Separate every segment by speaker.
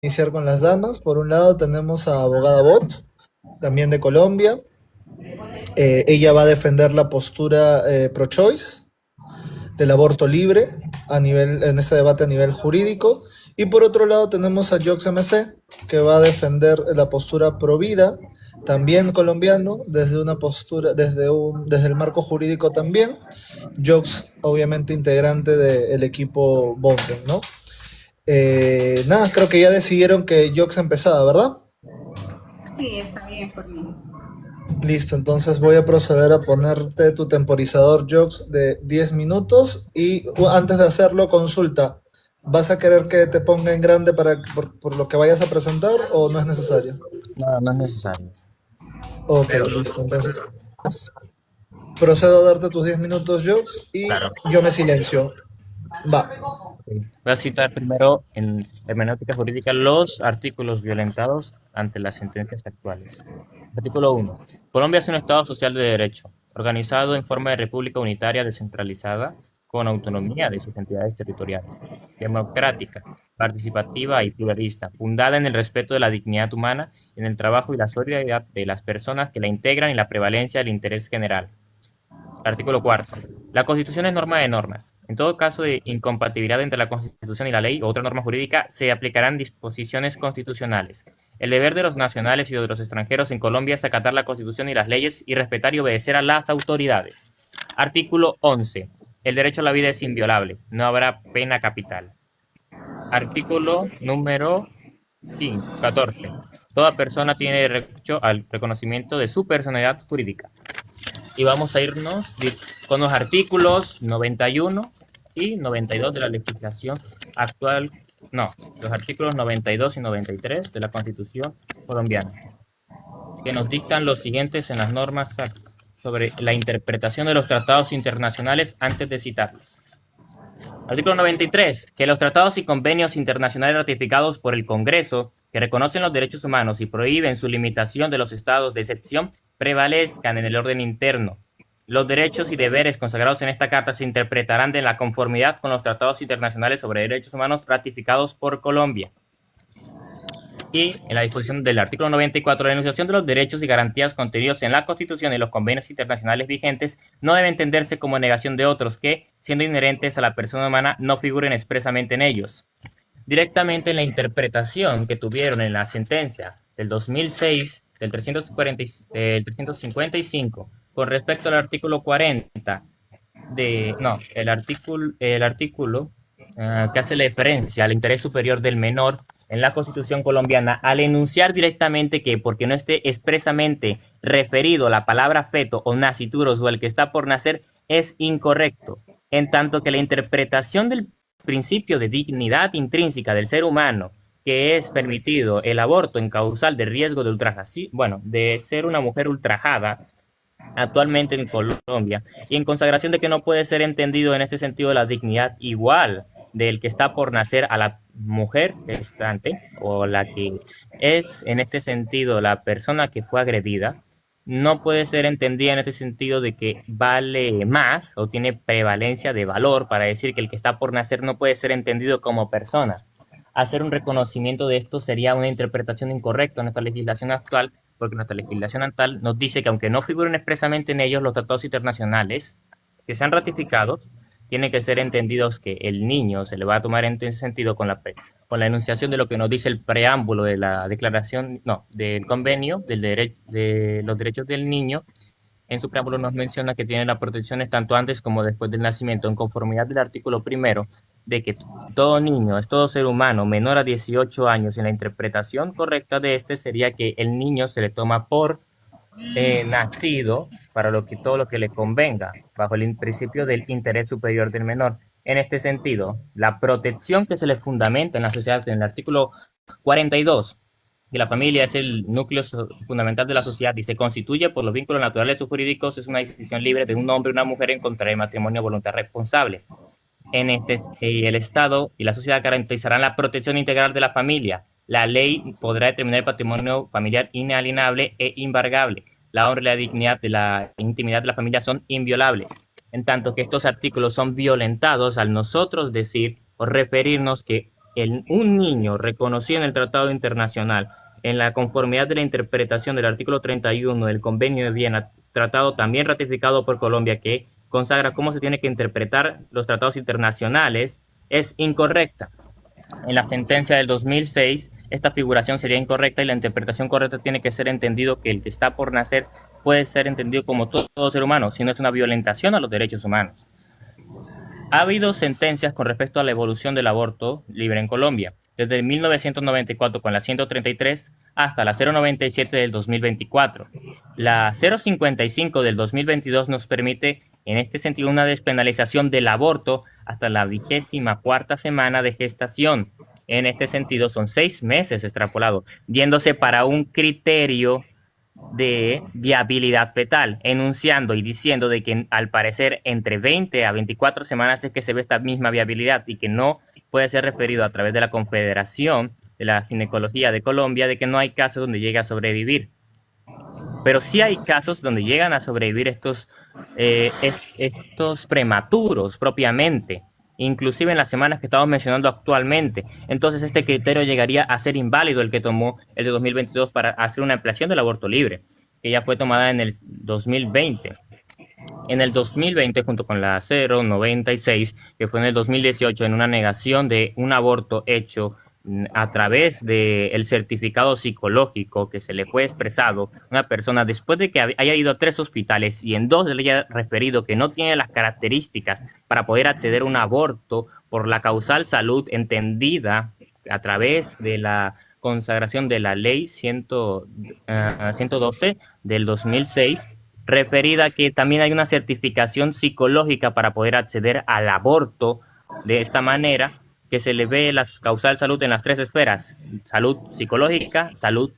Speaker 1: Iniciar con las damas. Por un lado tenemos a Abogada Bot, también de Colombia. Ella va a defender la postura pro-choice del aborto libre en este debate a nivel jurídico. Y por otro lado tenemos a Jox MC, que va a defender la postura pro vida, también colombiano, desde una postura, desde el marco jurídico también. Jox, obviamente, integrante del equipo Bonten, ¿no? Nada, creo que ya decidieron que Jox empezaba, ¿verdad?
Speaker 2: Sí, está bien por mí.
Speaker 1: Listo, entonces voy a proceder a ponerte tu temporizador Jox de 10 minutos y antes de hacerlo, consulta. ¿Vas a querer que te ponga en grande por lo que vayas a presentar o no es necesario?
Speaker 3: No, no es necesario.
Speaker 1: Ok, listo, entonces procedo a darte tus 10 minutos Jox y
Speaker 3: Claro.
Speaker 1: yo me silencio. Va.
Speaker 3: Voy a citar primero en hermenéutica jurídica los artículos violentados ante las sentencias actuales. Artículo 1. Colombia es un Estado social de derecho, organizado en forma de república unitaria descentralizada, con autonomía de sus entidades territoriales, democrática, participativa y pluralista, fundada en el respeto de la dignidad humana, en el trabajo y la solidaridad de las personas que la integran y la prevalencia del interés general. Artículo 4. La Constitución es norma de normas. En todo caso de incompatibilidad entre la Constitución y la ley o otra norma jurídica, se aplicarán disposiciones constitucionales. El deber de los nacionales y de los extranjeros en Colombia es acatar la Constitución y las leyes y respetar y obedecer a las autoridades. Artículo 11. El derecho a la vida es inviolable. No habrá pena capital. Artículo número 14. Toda persona tiene derecho al reconocimiento de su personalidad jurídica. Y vamos a irnos con los artículos 91 y 92 de la legislación actual, no, los artículos 92 y 93 de la Constitución colombiana, que nos dictan los siguientes en las normas sobre la interpretación de los tratados internacionales antes de citarlos. Artículo 93. Que los tratados y convenios internacionales ratificados por el Congreso que reconocen los derechos humanos y prohíben su limitación de los estados de excepción prevalezcan en el orden interno. Los derechos y deberes consagrados en esta carta se interpretarán de la conformidad con los tratados internacionales sobre derechos humanos ratificados por Colombia. Y en la disposición del artículo 94, la enunciación de los derechos y garantías contenidos en la Constitución y los convenios internacionales vigentes no debe entenderse como negación de otros que, siendo inherentes a la persona humana, no figuren expresamente en ellos. Directamente en la interpretación que tuvieron en la sentencia del 2006, del 355, con respecto al artículo 40, el artículo que hace la referencia al interés superior del menor en la Constitución colombiana, al enunciar directamente que, porque no esté expresamente referido la palabra feto o nasciturus o el que está por nacer, es incorrecto, en tanto que la interpretación del principio de dignidad intrínseca del ser humano, que es permitido el aborto en causal de riesgo de ultrajación, de ser una mujer ultrajada actualmente en Colombia, y en consagración de que no puede ser entendido en este sentido la dignidad igual del que está por nacer a la mujer gestante o la que es en este sentido la persona que fue agredida, no puede ser entendida en este sentido de que vale más o tiene prevalencia de valor para decir que el que está por nacer no puede ser entendido como persona. Hacer un reconocimiento de esto sería una interpretación incorrecta en nuestra legislación actual, porque nuestra legislación actual nos dice que aunque no figuren expresamente en ellos los tratados internacionales que sean ratificados, tienen que ser entendidos que el niño se le va a tomar en ese sentido con la enunciación de lo que nos dice el preámbulo de la declaración, del convenio de los derechos del niño. En su preámbulo nos menciona que tiene las protecciones tanto antes como después del nacimiento, en conformidad del artículo primero, de que todo niño es todo ser humano menor a 18 años. En la interpretación correcta de este sería que el niño se le toma por nacido para todo lo que le convenga, bajo el principio del interés superior del menor. En este sentido, la protección que se le fundamenta en la sociedad, en el artículo 42, que la familia es el núcleo fundamental de la sociedad y se constituye por los vínculos naturales o jurídicos, es una decisión libre de un hombre y una mujer en contraer matrimonio a voluntad responsable. El Estado y la sociedad garantizarán la protección integral de la familia. La ley podrá determinar el patrimonio familiar inalienable e embargable. la honra y la dignidad de la intimidad de la familia son inviolables, en tanto que estos artículos son violentados al nosotros decir o referirnos que un niño reconocido en el Tratado Internacional, en la conformidad de la interpretación del artículo 31 del Convenio de Viena, tratado también ratificado por Colombia, que consagra cómo se tiene que interpretar los tratados internacionales, es incorrecta. En la sentencia del 2006, esta figuración sería incorrecta y la interpretación correcta tiene que ser entendido que el que está por nacer puede ser entendido como todo ser humano, si no es una violentación a los derechos humanos. Ha habido sentencias con respecto a la evolución del aborto libre en Colombia, desde 1994 con la 133 hasta la 097 del 2024. La 055 del 2022 nos permite, en este sentido, una despenalización del aborto hasta la 24ª semana de gestación. En este sentido, son 6 meses extrapolado, yéndose para un criterio de viabilidad fetal, enunciando y diciendo de que al parecer entre 20 a 24 semanas es que se ve esta misma viabilidad y que no puede ser referido a través de la Confederación de la Ginecología de Colombia de que no hay casos donde llegue a sobrevivir. Pero sí hay casos donde llegan a sobrevivir estos prematuros propiamente, inclusive en las semanas que estamos mencionando actualmente. Entonces este criterio llegaría a ser inválido el que tomó el de 2022 para hacer una ampliación del aborto libre, que ya fue tomada en el 2020. En el 2020, junto con la 096, que fue en el 2018, en una negación de un aborto hecho a través del certificado psicológico que se le fue expresado a una persona después de que haya ido a 3 hospitales y en 2 le haya referido que no tiene las características para poder acceder a un aborto por la causal salud entendida a través de la consagración de la ley 112 del 2006, referida a que también hay una certificación psicológica para poder acceder al aborto de esta manera, que se le ve la causal salud en las 3 esferas: salud psicológica, salud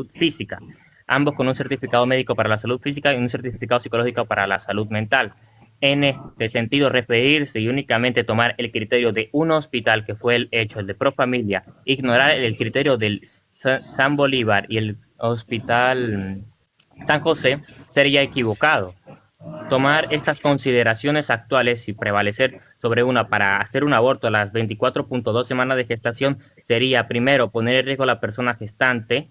Speaker 3: física, ambos con un certificado médico para la salud física y un certificado psicológico para la salud mental. En este sentido, referirse y únicamente tomar el criterio de un hospital, que fue el hecho, el de Profamilia, ignorar el criterio del San Bolívar y el Hospital San José, sería equivocado. Tomar estas consideraciones actuales y prevalecer sobre una para hacer un aborto a las 24.2 semanas de gestación sería, primero, poner en riesgo a la persona gestante,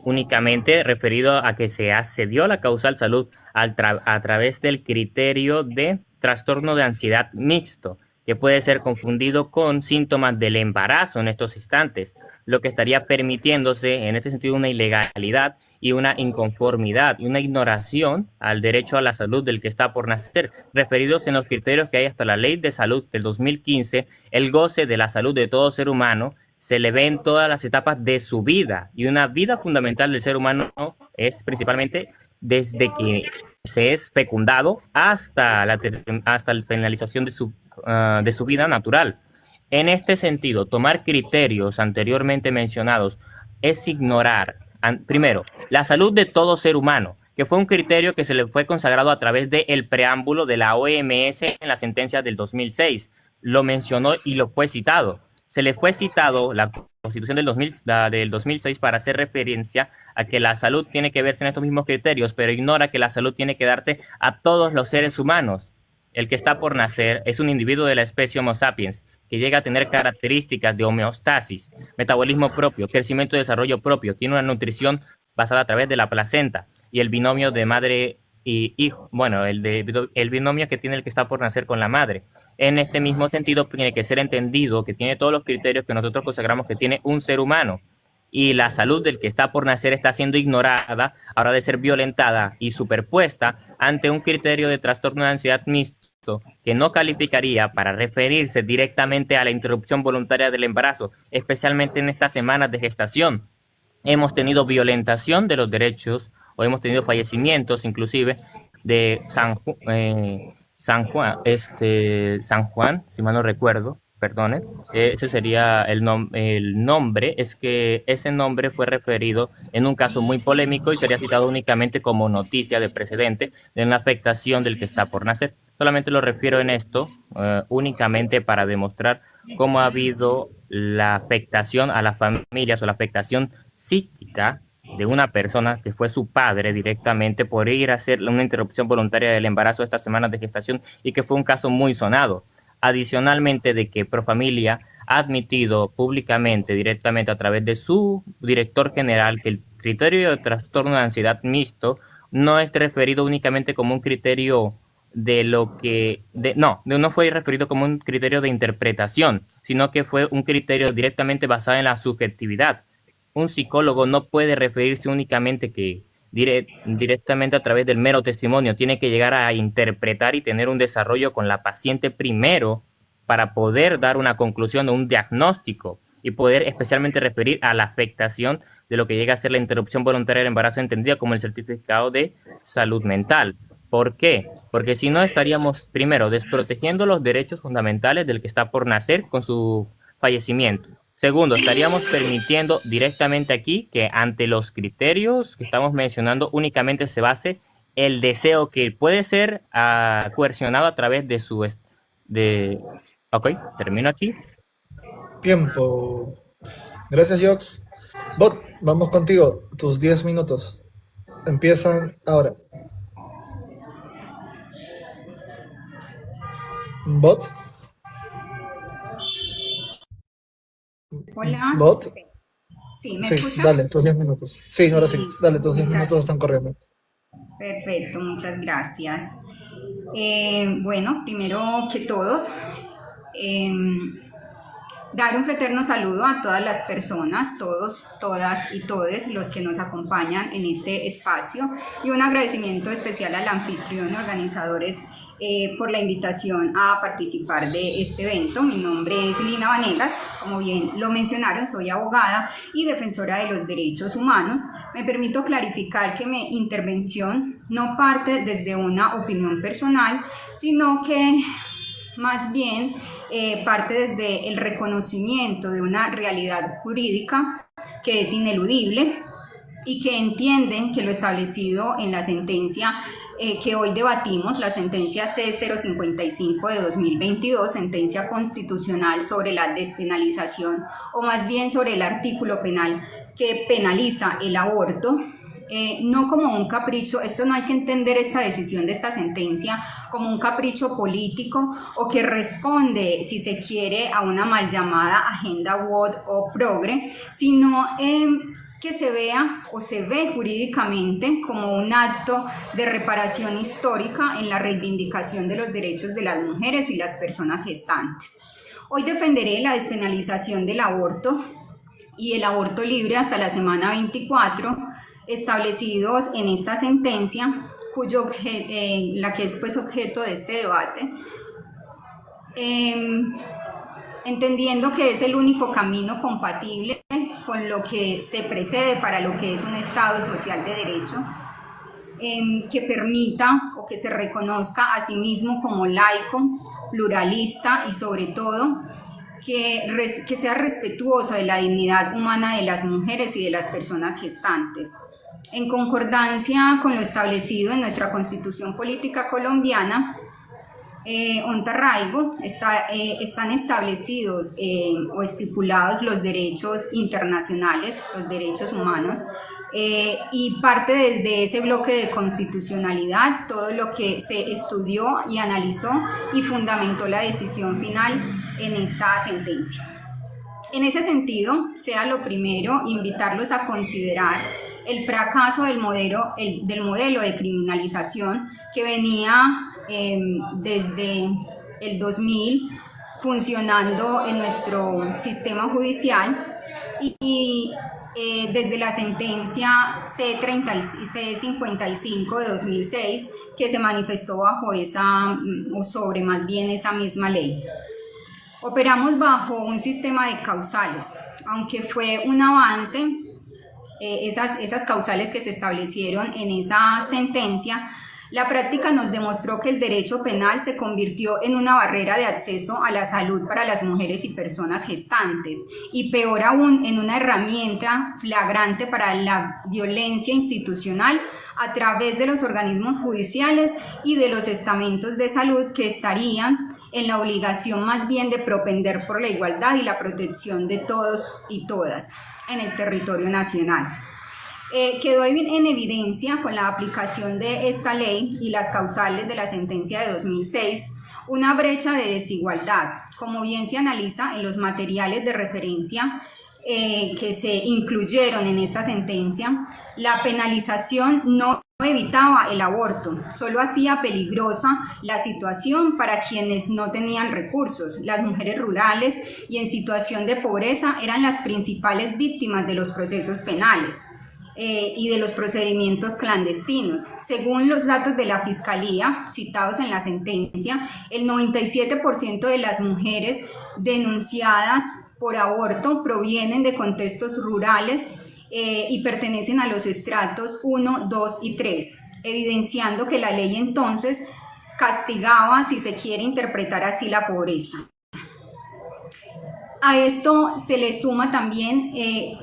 Speaker 3: únicamente referido a que se accedió la causal salud a través del criterio de trastorno de ansiedad mixto, que puede ser confundido con síntomas del embarazo en estos instantes, lo que estaría permitiéndose en este sentido una ilegalidad y una inconformidad y una ignoración al derecho a la salud del que está por nacer, referidos en los criterios que hay hasta la Ley de Salud del 2015, el goce de la salud de todo ser humano se le ve en todas las etapas de su vida, y una vida fundamental del ser humano es principalmente desde que se es fecundado hasta la finalización de su vida natural. En este sentido, tomar criterios anteriormente mencionados es ignorar, primero, la salud de todo ser humano, que fue un criterio que se le fue consagrado a través del preámbulo de la OMS en la sentencia del 2006. Lo mencionó y lo fue citado. Se le fue citado la Constitución del 2006 para hacer referencia a que la salud tiene que verse en estos mismos criterios, pero ignora que la salud tiene que darse a todos los seres humanos. El que está por nacer es un individuo de la especie Homo sapiens, que llega a tener características de homeostasis, metabolismo propio, crecimiento y desarrollo propio, tiene una nutrición basada a través de la placenta y el binomio de madre y hijo, bueno, el binomio que tiene el que está por nacer con la madre. En este mismo sentido, tiene que ser entendido que tiene todos los criterios que nosotros consagramos que tiene un ser humano, y la salud del que está por nacer está siendo ignorada, ahora de ser violentada y superpuesta ante un criterio de trastorno de ansiedad mixto que no calificaría para referirse directamente a la interrupción voluntaria del embarazo, especialmente en estas semanas de gestación. Hemos tenido violentación de los derechos, o hemos tenido fallecimientos inclusive de San Juan, si mal no recuerdo, perdone, ese sería el nombre, es que ese nombre fue referido en un caso muy polémico y sería citado únicamente como noticia de precedente de una afectación del que está por nacer. Solamente lo refiero en esto únicamente para demostrar cómo ha habido la afectación a las familias o la afectación psíquica de una persona que fue su padre directamente por ir a hacer una interrupción voluntaria del embarazo de estas semanas de gestación y que fue un caso muy sonado. Adicionalmente de que Profamilia ha admitido públicamente, directamente a través de su director general, que el criterio de trastorno de ansiedad mixto no es referido únicamente como un criterio de lo que, no fue referido como un criterio de interpretación, sino que fue un criterio directamente basado en la subjetividad. Un psicólogo no puede referirse únicamente que directamente a través del mero testimonio, tiene que llegar a interpretar y tener un desarrollo con la paciente primero para poder dar una conclusión o un diagnóstico y poder especialmente referir a la afectación de lo que llega a ser la interrupción voluntaria del embarazo, entendida como el certificado de salud mental. ¿Por qué? Porque si no estaríamos primero desprotegiendo los derechos fundamentales del que está por nacer con su fallecimiento. Segundo, estaríamos permitiendo directamente aquí que ante los criterios que estamos mencionando únicamente se base el deseo que puede ser coercionado a través de su... Ok, termino aquí.
Speaker 1: Tiempo. Gracias, Jox. Bot, vamos contigo. Tus 10 minutos empiezan ahora. Bot.
Speaker 2: Hola.
Speaker 1: Bot.
Speaker 2: Sí, ¿me
Speaker 1: Sí,
Speaker 2: escucha?
Speaker 1: dale, tus 10 minutos. Sí, ahora sí.
Speaker 2: Sí,
Speaker 1: Dale, tus 10
Speaker 2: muchas-
Speaker 1: minutos están corriendo.
Speaker 2: Perfecto, muchas gracias. Bueno, primero que todos, dar un fraterno saludo a todas las personas, todos, todas y todes los que nos acompañan en este espacio y un agradecimiento especial al anfitrión y organizadores por la invitación a participar de este evento. Mi nombre es Lina Vanegas, como bien lo mencionaron, soy abogada y defensora de los derechos humanos. Me permito clarificar que mi intervención no parte desde una opinión personal, sino que más bien parte desde el reconocimiento de una realidad jurídica que es ineludible y que entienden que lo establecido en la sentencia que hoy debatimos, la sentencia C055 de 2022, sentencia constitucional sobre la despenalización, o más bien sobre el artículo penal que penaliza el aborto, no como un capricho. Esto no hay que entender esta decisión de esta sentencia como un capricho político o que responde, si se quiere, a una mal llamada agenda woke o progre, sino que se vea o se ve jurídicamente como un acto de reparación histórica en la reivindicación de los derechos de las mujeres y las personas gestantes. Hoy defenderé la despenalización del aborto y el aborto libre hasta la semana 24, establecidos en esta sentencia, la que es pues objeto de este debate, entendiendo que es el único camino compatible con lo que se precede para lo que es un Estado social de derecho, que permita o que se reconozca a sí mismo como laico, pluralista y sobre todo que sea respetuoso de la dignidad humana de las mujeres y de las personas gestantes. En concordancia con lo establecido en nuestra Constitución Política Colombiana, Ontarraigo, están establecidos o estipulados los derechos internacionales, los derechos humanos, y parte desde ese bloque de constitucionalidad todo lo que se estudió y analizó y fundamentó la decisión final en esta sentencia. En ese sentido, sea lo primero invitarlos a considerar el fracaso del modelo de criminalización que venía desde el 2000 funcionando en nuestro sistema judicial y desde la sentencia C55 de 2006 que se manifestó bajo o sobre más bien esa misma ley. Operamos bajo un sistema de causales, aunque fue un avance, esas causales que se establecieron en esa sentencia. La práctica nos demostró que el derecho penal se convirtió en una barrera de acceso a la salud para las mujeres y personas gestantes, y peor aún, en una herramienta flagrante para la violencia institucional a través de los organismos judiciales y de los estamentos de salud que estarían en la obligación más bien de propender por la igualdad y la protección de todos y todas en el territorio nacional. Quedó en evidencia con la aplicación de esta ley y las causales de la sentencia de 2006 una brecha de desigualdad, como bien se analiza en los materiales de referencia que se incluyeron en esta sentencia. La penalización no evitaba el aborto, solo hacía peligrosa la situación para quienes no tenían recursos. Las mujeres rurales y en situación de pobreza eran las principales víctimas de los procesos penales y de los procedimientos clandestinos. Según los datos de la Fiscalía citados en la sentencia, el 97% de las mujeres denunciadas por aborto provienen de contextos rurales y pertenecen a los estratos 1, 2 y 3, evidenciando que la ley entonces castigaba, si se quiere interpretar así, la pobreza. A esto se le suma también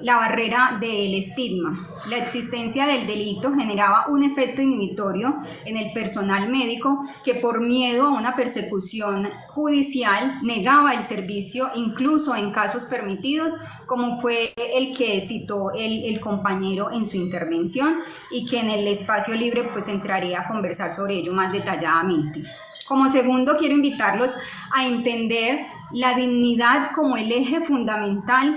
Speaker 2: la barrera del estigma. La existencia del delito generaba un efecto inhibitorio en el personal médico que, por miedo a una persecución judicial, negaba el servicio incluso en casos permitidos, como fue el que citó el compañero en su intervención, y que en el espacio libre pues entraré a conversar sobre ello más detalladamente. Como segundo, quiero invitarlos a entender la dignidad como el eje fundamental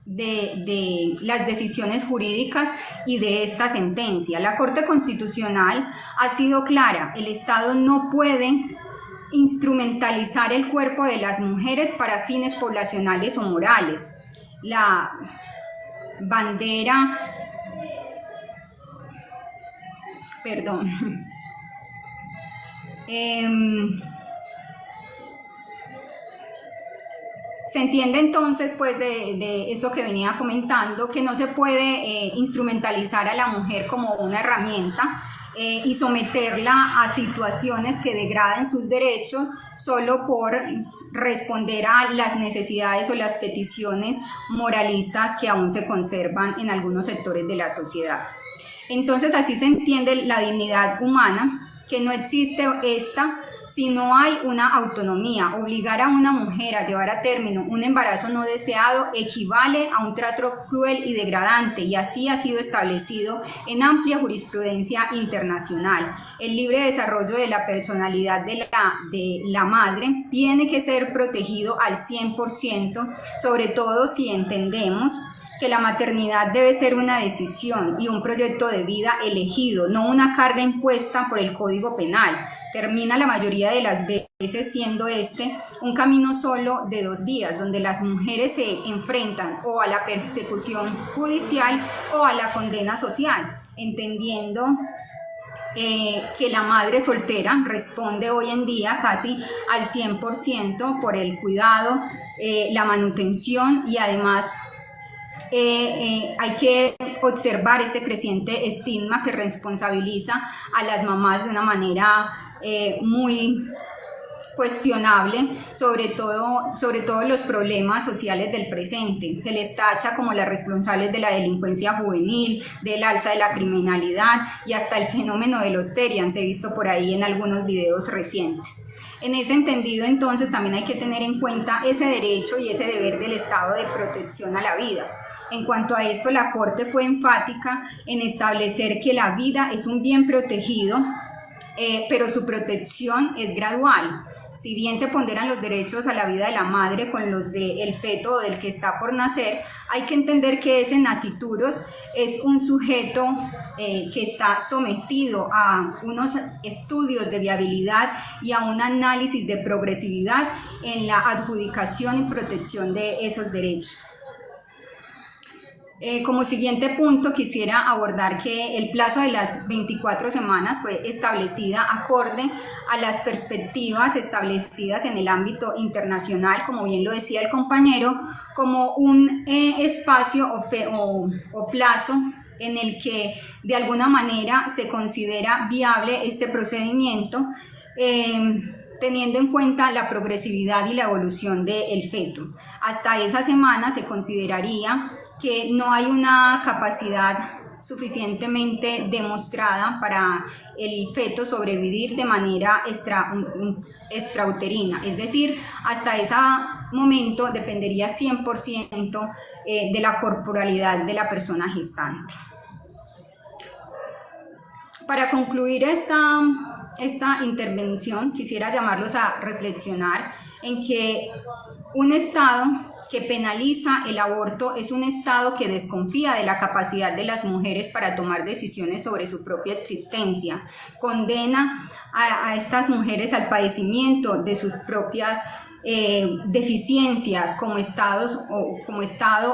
Speaker 2: de las decisiones jurídicas y de esta sentencia. La Corte Constitucional ha sido clara: el Estado no puede instrumentalizar el cuerpo de las mujeres para fines poblacionales o morales. La bandera, se entiende entonces, pues, de eso que venía comentando, que no se puede instrumentalizar a la mujer como una herramienta y someterla a situaciones que degraden sus derechos solo por responder a las necesidades o las peticiones moralistas que aún se conservan en algunos sectores de la sociedad. Entonces, así se entiende la dignidad humana, que no existe esta si no hay una autonomía. Obligar a una mujer a llevar a término un embarazo no deseado equivale a un trato cruel y degradante, y así ha sido establecido en amplia jurisprudencia internacional. El libre desarrollo de la personalidad de la madre tiene que ser protegido al 100%, sobre todo si entendemos que la maternidad debe ser una decisión y un proyecto de vida elegido, no una carga impuesta por el Código Penal. Termina la mayoría de las veces siendo este un camino solo de dos vías, donde las mujeres se enfrentan o a la persecución judicial o a la condena social, entendiendo que la madre soltera responde hoy en día casi al 100% por el cuidado, la manutención, y además hay que observar este creciente estigma que responsabiliza a las mamás de una manera muy cuestionable, sobre todo los problemas sociales del presente. Se les tacha como las responsables de la delincuencia juvenil, del alza de la criminalidad y hasta el fenómeno de los Terians, he visto por ahí en algunos videos recientes. En ese entendido, entonces, también hay que tener en cuenta ese derecho y ese deber del Estado de protección a la vida. En cuanto a esto, la Corte fue enfática en establecer que la vida es un bien protegido, pero su protección es gradual. Si bien se ponderan los derechos a la vida de la madre con los del feto o del que está por nacer, hay que entender que ese nasciturus es un sujeto que está sometido a unos estudios de viabilidad y a un análisis de progresividad en la adjudicación y protección de esos derechos. Como siguiente punto, quisiera abordar que el plazo de las 24 semanas fue establecida acorde a las perspectivas establecidas en el ámbito internacional, como bien lo decía el compañero, como un espacio o plazo en el que de alguna manera se considera viable este procedimiento, teniendo en cuenta la progresividad y la evolución del feto. Hasta esa semana se consideraría que no hay una capacidad suficientemente demostrada para el feto sobrevivir de manera extrauterina, es decir, hasta ese momento dependería 100% de la corporalidad de la persona gestante. Para concluir esta intervención, quisiera llamarlos a reflexionar en que un Estado que penaliza el aborto es un Estado que desconfía de la capacidad de las mujeres para tomar decisiones sobre su propia existencia, condena a estas mujeres al padecimiento de sus propias deficiencias como Estado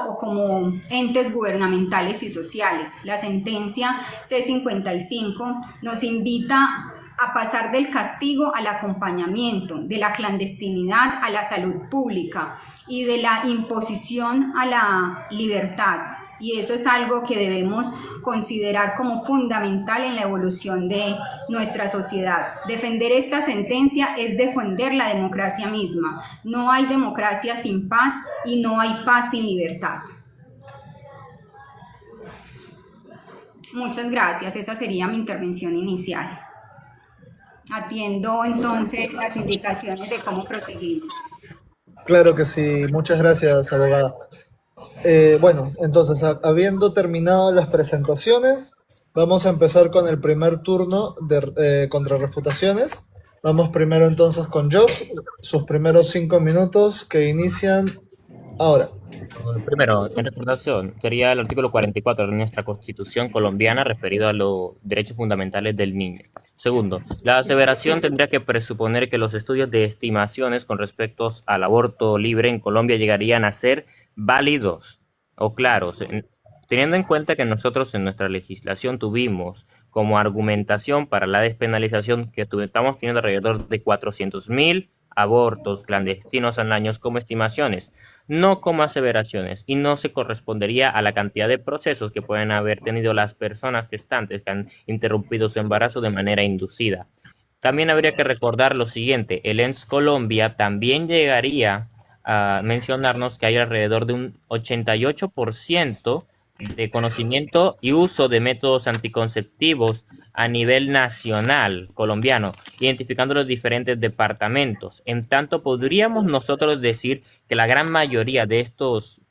Speaker 2: o como entes gubernamentales y sociales. La sentencia C-55 nos invita a pasar del castigo al acompañamiento, de la clandestinidad a la salud pública y de la imposición a la libertad. Y eso es algo que debemos considerar como fundamental en la evolución de nuestra sociedad. Defender esta sentencia es defender la democracia misma. No hay democracia sin paz y no hay paz sin libertad. Muchas gracias. Esa sería mi intervención inicial. Atiendo entonces las indicaciones de cómo proseguimos.
Speaker 1: Claro que sí, muchas gracias, abogada. Bueno, entonces, habiendo terminado las presentaciones, vamos a empezar con el primer turno de contrarrefutaciones. Vamos primero entonces con Joss, sus primeros 5 minutos que inician ahora.
Speaker 3: Primero, en refutación, sería el artículo 44 de nuestra Constitución colombiana referido a los derechos fundamentales del niño. Segundo, la aseveración tendría que presuponer que los estudios de estimaciones con respecto al aborto libre en Colombia llegarían a ser válidos o claros, teniendo en cuenta que nosotros en nuestra legislación tuvimos como argumentación para la despenalización que estamos teniendo alrededor de 400.000 abortos clandestinos al año como estimaciones, no como aseveraciones, y no se correspondería a la cantidad de procesos que pueden haber tenido las personas gestantes que han interrumpido su embarazo de manera inducida. También habría que recordar lo siguiente, el ENS Colombia también llegaría a mencionarnos que hay alrededor de un 88% de conocimiento y uso de métodos anticonceptivos a nivel nacional colombiano, identificando los diferentes departamentos. En tanto, podríamos nosotros decir que la gran mayoría de estos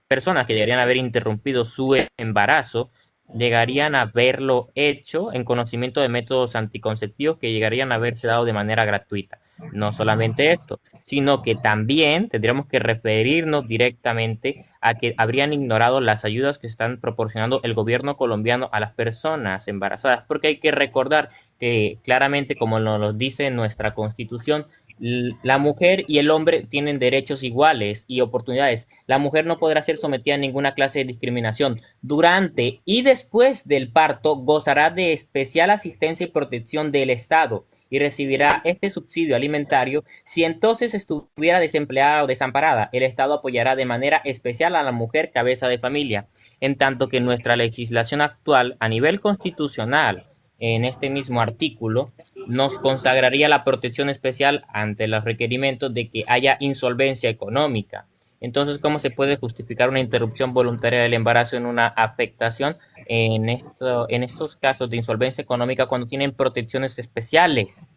Speaker 3: personas que llegarían a haber interrumpido su embarazo llegarían a haberlo hecho en conocimiento de métodos anticonceptivos que llegarían a haberse dado de manera gratuita. No solamente esto, sino que también tendríamos que referirnos directamente a que habrían ignorado las ayudas que están proporcionando el gobierno colombiano a las personas embarazadas, porque hay que recordar que claramente, como nos lo dice nuestra Constitución, la mujer y el hombre tienen derechos iguales y oportunidades. La mujer no podrá ser sometida a ninguna clase de discriminación. Durante y después del parto gozará de especial asistencia y protección del Estado y recibirá este subsidio alimentario. Si entonces estuviera desempleada o desamparada, el Estado apoyará de manera especial a la mujer cabeza de familia, en tanto que nuestra legislación actual a nivel constitucional, en este mismo artículo, nos consagraría la protección especial ante los requerimientos de que haya insolvencia económica. Entonces, ¿cómo se puede justificar una interrupción voluntaria del embarazo en una afectación en estos casos de insolvencia económica cuando tienen protecciones especiales?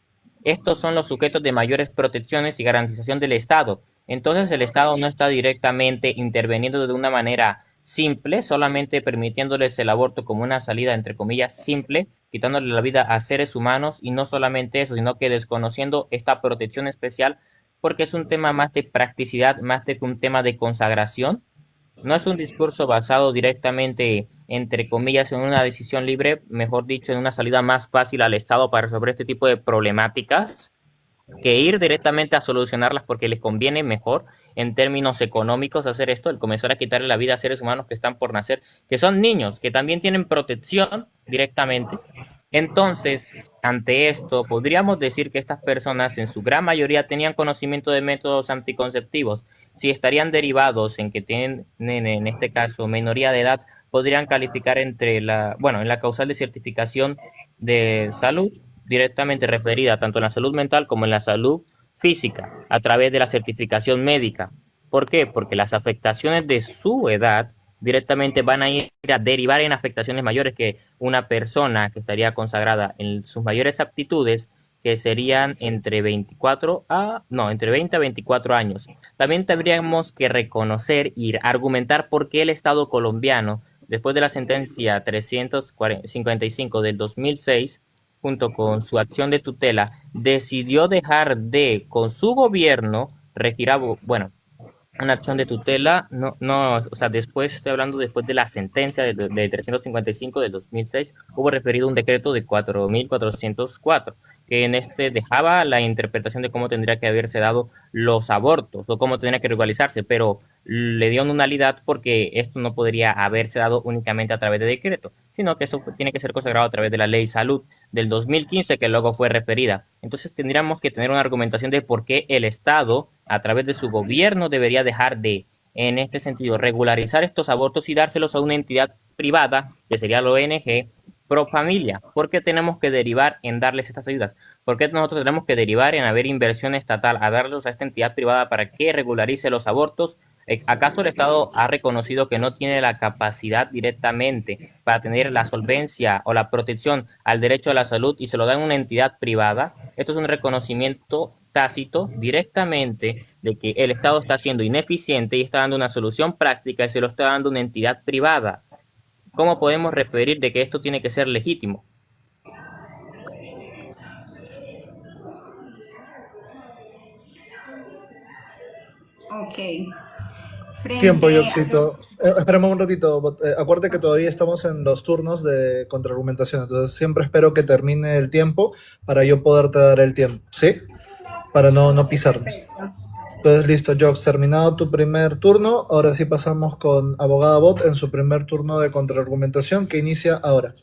Speaker 3: Estos son los sujetos de mayores protecciones y garantización del Estado. Entonces, el Estado no está directamente interviniendo de una manera simple, solamente permitiéndoles el aborto como una salida, entre comillas, simple, quitándole la vida a seres humanos, y no solamente eso, sino que desconociendo esta protección especial, porque es un tema más de practicidad, más de un tema de consagración. No es un discurso basado directamente, entre comillas, en una decisión libre, mejor dicho, en una salida más fácil al Estado para resolver este tipo de problemáticas, que ir directamente a solucionarlas porque les conviene mejor en términos económicos hacer esto, el comenzar a quitarle la vida a seres humanos que están por nacer, que son niños, que también tienen protección directamente. Entonces, ante esto, podríamos decir que estas personas en su gran mayoría tenían conocimiento de métodos anticonceptivos. Si estarían derivados en que tienen, en este caso, minoría de edad, podrían calificar en la causal de certificación de salud, directamente referida tanto en la salud mental como en la salud física, a través de la certificación médica. ¿Por qué? Porque las afectaciones de su edad directamente van a ir a derivar en afectaciones mayores que una persona que estaría consagrada en sus mayores aptitudes, que serían entre 20 a 24 años. También tendríamos que reconocer y argumentar por qué el Estado colombiano después de la sentencia 355 del 2006, junto con su acción de tutela, decidió dejar de, con su gobierno, regir, bueno, una acción de tutela, o sea, después, estoy hablando después de la sentencia de 355 del 2006, hubo referido un decreto de 4404, que en este dejaba la interpretación de cómo tendría que haberse dado los abortos, o cómo tendría que regularizarse, pero le dio nulidad porque esto no podría haberse dado únicamente a través de decreto, sino que eso tiene que ser consagrado a través de la Ley Salud del 2015, que luego fue referida. Entonces tendríamos que tener una argumentación de por qué el Estado, a través de su gobierno, debería dejar de, en este sentido, regularizar estos abortos y dárselos a una entidad privada, que sería la ONG Pro Familia. ¿Por qué tenemos que derivar en darles estas ayudas? ¿Por qué nosotros tenemos que derivar en haber inversión estatal a darlos a esta entidad privada para que regularice los abortos? ¿Acaso el Estado ha reconocido que no tiene la capacidad directamente para tener la solvencia o la protección al derecho a la salud y se lo da a una entidad privada? Esto es un reconocimiento tácito directamente de que el Estado está siendo ineficiente y está dando una solución práctica y se lo está dando a una entidad privada. ¿Cómo podemos referir de que esto tiene que ser legítimo?
Speaker 2: Ok.
Speaker 1: Tiempo, Yoxito. Esperemos un ratito. Acuérdate que todavía estamos en los turnos de contraargumentación, entonces siempre espero que termine el tiempo para yo poderte dar el tiempo, ¿sí? Para no pisarnos.
Speaker 2: Perfecto.
Speaker 1: Entonces, listo, Jox, terminado tu primer turno. Ahora sí pasamos con abogada Bot en su primer turno de contraargumentación que inicia ahora.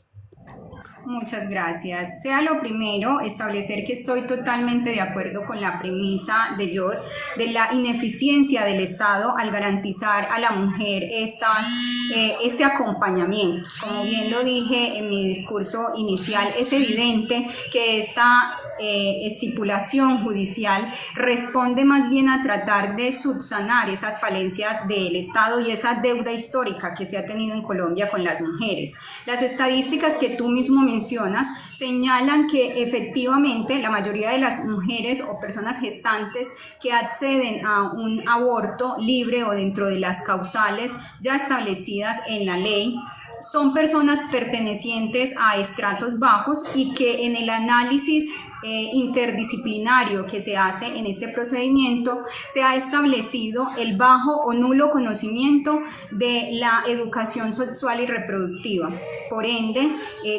Speaker 2: Muchas gracias. Sea lo primero, establecer que estoy totalmente de acuerdo con la premisa de Joss de la ineficiencia del Estado al garantizar a la mujer este acompañamiento. Como bien lo dije en mi discurso inicial, es evidente que esta estipulación judicial responde más bien a tratar de subsanar esas falencias del Estado y esa deuda histórica que se ha tenido en Colombia con las mujeres. Las estadísticas que tú mismo mencionas señalan que efectivamente la mayoría de las mujeres o personas gestantes que acceden a un aborto libre o dentro de las causales ya establecidas en la ley son personas pertenecientes a estratos bajos y que en el análisis interdisciplinario que se hace en este procedimiento se ha establecido el bajo o nulo conocimiento de la educación sexual y reproductiva. Por ende,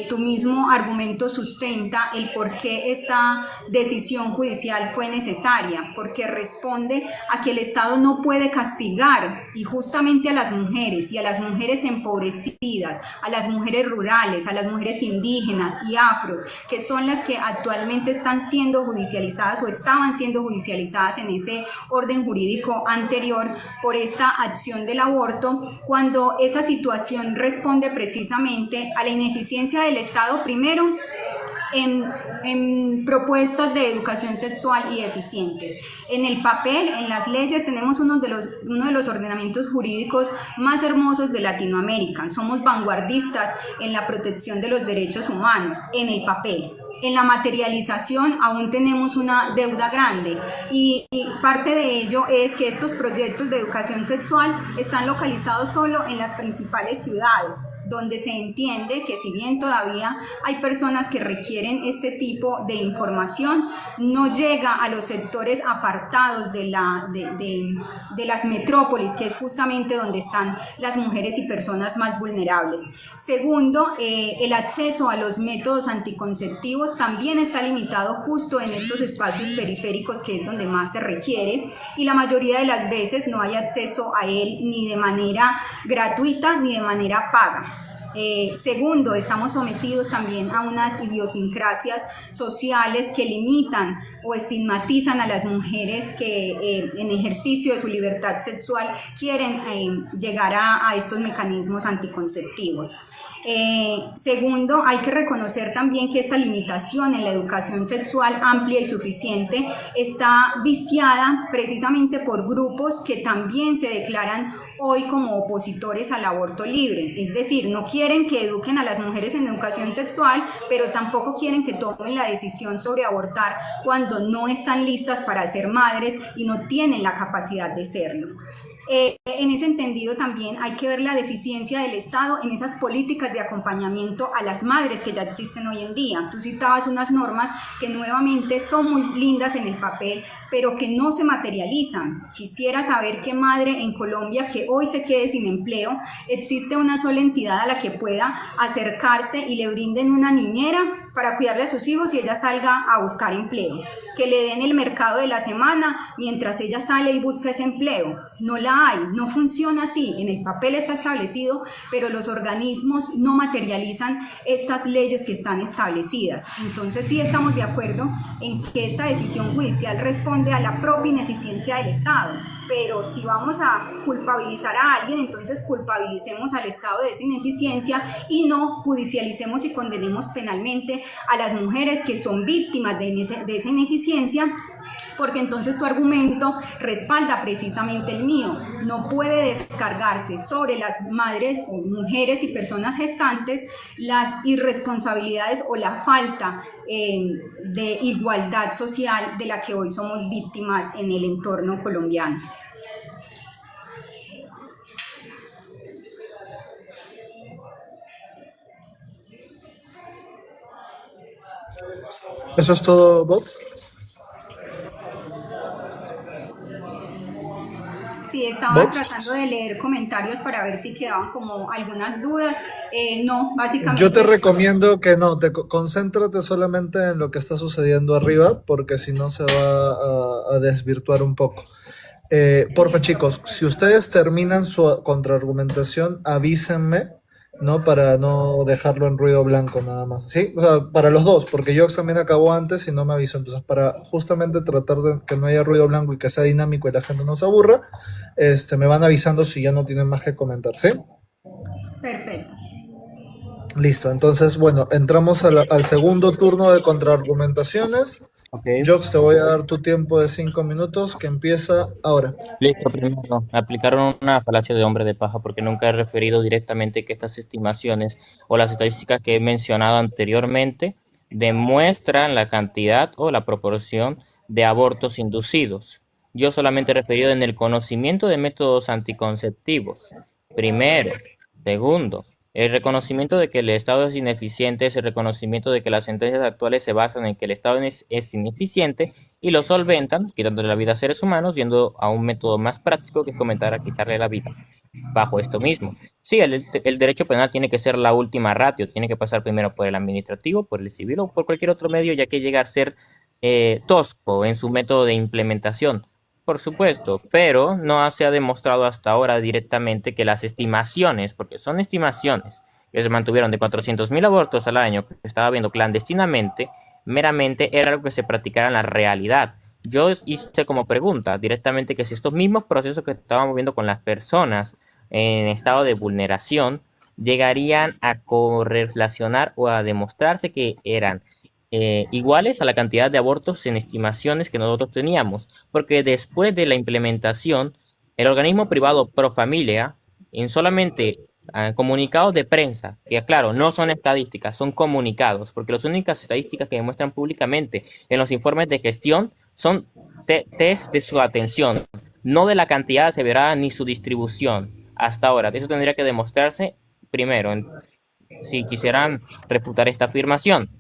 Speaker 2: tu mismo argumento sustenta el por qué esta decisión judicial fue necesaria, porque responde a que el Estado no puede castigar y justamente a las mujeres y a las mujeres empobrecidas, a las mujeres rurales, a las mujeres indígenas y afros, que son las que actualmente están siendo judicializadas o estaban siendo judicializadas en ese orden jurídico anterior por esta acción del aborto, cuando esa situación responde precisamente a la ineficiencia del Estado, primero, en propuestas de educación sexual y eficientes. En el papel, en las leyes, tenemos uno de los ordenamientos jurídicos más hermosos de Latinoamérica. Somos vanguardistas en la protección de los derechos humanos, en el papel. En la materialización aún tenemos una deuda grande y parte de ello es que estos proyectos de educación sexual están localizados solo en las principales ciudades, donde se entiende que si bien todavía hay personas que requieren este tipo de información, no llega a los sectores apartados de las metrópolis, que es justamente donde están las mujeres y personas más vulnerables. Segundo, el acceso a los métodos anticonceptivos también está limitado justo en estos espacios periféricos, que es donde más se requiere, y la mayoría de las veces no hay acceso a él ni de manera gratuita ni de manera paga. Segundo, estamos sometidos también a unas idiosincrasias sociales que limitan o estigmatizan a las mujeres que en ejercicio de su libertad sexual quieren llegar a estos mecanismos anticonceptivos. Segundo, hay que reconocer también que esta limitación en la educación sexual amplia y suficiente está viciada precisamente por grupos que también se declaran hoy como opositores al aborto libre, es decir, no quieren que eduquen a las mujeres en educación sexual, pero tampoco quieren que tomen la decisión sobre abortar cuando no están listas para ser madres y no tienen la capacidad de serlo. En ese entendido también hay que ver la deficiencia del Estado en esas políticas de acompañamiento a las madres que ya existen hoy en día. Tú citabas unas normas que nuevamente son muy lindas en el papel, pero que no se materializan. Quisiera saber qué madre en Colombia que hoy se quede sin empleo, existe una sola entidad a la que pueda acercarse y le brinden una niñera para cuidarle a sus hijos y ella salga a buscar empleo, que le den el mercado de la semana mientras ella sale y busca ese empleo. No la hay, no funciona así, en el papel está establecido, pero los organismos no materializan estas leyes que están establecidas. Entonces sí estamos de acuerdo en que esta decisión judicial responde a la propia ineficiencia del Estado, pero si vamos a culpabilizar a alguien, entonces culpabilicemos al Estado de esa ineficiencia y no judicialicemos y condenemos penalmente a las mujeres que son víctimas de esa ineficiencia, porque entonces tu argumento respalda precisamente el mío. No puede descargarse sobre las madres o mujeres y personas gestantes las irresponsabilidades o la falta de igualdad social de la que hoy somos víctimas en el entorno colombiano.
Speaker 1: ¿Eso es todo, Bot?
Speaker 2: Sí, estaba
Speaker 1: ¿Bot?
Speaker 2: tratando de leer comentarios para ver si quedaban como algunas dudas. No,
Speaker 1: Yo te
Speaker 2: básicamente.
Speaker 1: recomiendo que no, concéntrate solamente en lo que está sucediendo arriba, porque si no se va a desvirtuar un poco. Porfa, chicos, si ustedes terminan su contraargumentación, avísenme, ¿no? Para no dejarlo en ruido blanco nada más, ¿sí? O sea, para los dos, porque yo también acabó antes y no me avisó. Entonces, para justamente tratar de que no haya ruido blanco y que sea dinámico y la gente no se aburra, me van avisando si ya no tienen más que comentar, ¿sí?
Speaker 2: Perfecto.
Speaker 1: Listo, entonces, bueno, entramos al segundo turno de contraargumentaciones.
Speaker 3: Ok.
Speaker 1: Jox, te voy a dar tu tiempo de 5 minutos, que empieza ahora.
Speaker 3: Listo, primero, aplicaron una falacia de hombre de paja porque nunca he referido directamente que estas estimaciones o las estadísticas que he mencionado anteriormente demuestran la cantidad o la proporción de abortos inducidos. Yo solamente he referido en el conocimiento de métodos anticonceptivos. Primero. Segundo, el reconocimiento de que el Estado es ineficiente es el reconocimiento de que las sentencias actuales se basan en que el Estado es ineficiente y lo solventan, quitándole la vida a seres humanos, yendo a un método más práctico que es comenzar a quitarle la vida. Bajo esto mismo. Sí, el derecho penal tiene que ser la última ratio, tiene que pasar primero por el administrativo, por el civil o por cualquier otro medio, ya que llega a ser tosco en su método de implementación. Por supuesto, pero no se ha demostrado hasta ahora directamente que las estimaciones, porque son estimaciones que se mantuvieron de 400.000 abortos al año que se estaba viendo clandestinamente, meramente era algo que se practicara en la realidad. Yo hice como pregunta directamente que si estos mismos procesos que estábamos viendo con las personas en estado de vulneración llegarían a correlacionar o a demostrarse que eran iguales a la cantidad de abortos en estimaciones que nosotros teníamos, porque después de la implementación, el organismo privado Profamilia, en solamente comunicados de prensa, que claro, no son estadísticas, son comunicados, porque las únicas estadísticas que demuestran públicamente en los informes de gestión son test de su atención, no de la cantidad aseverada ni su distribución hasta ahora. Eso tendría que demostrarse primero, si quisieran refutar esta afirmación.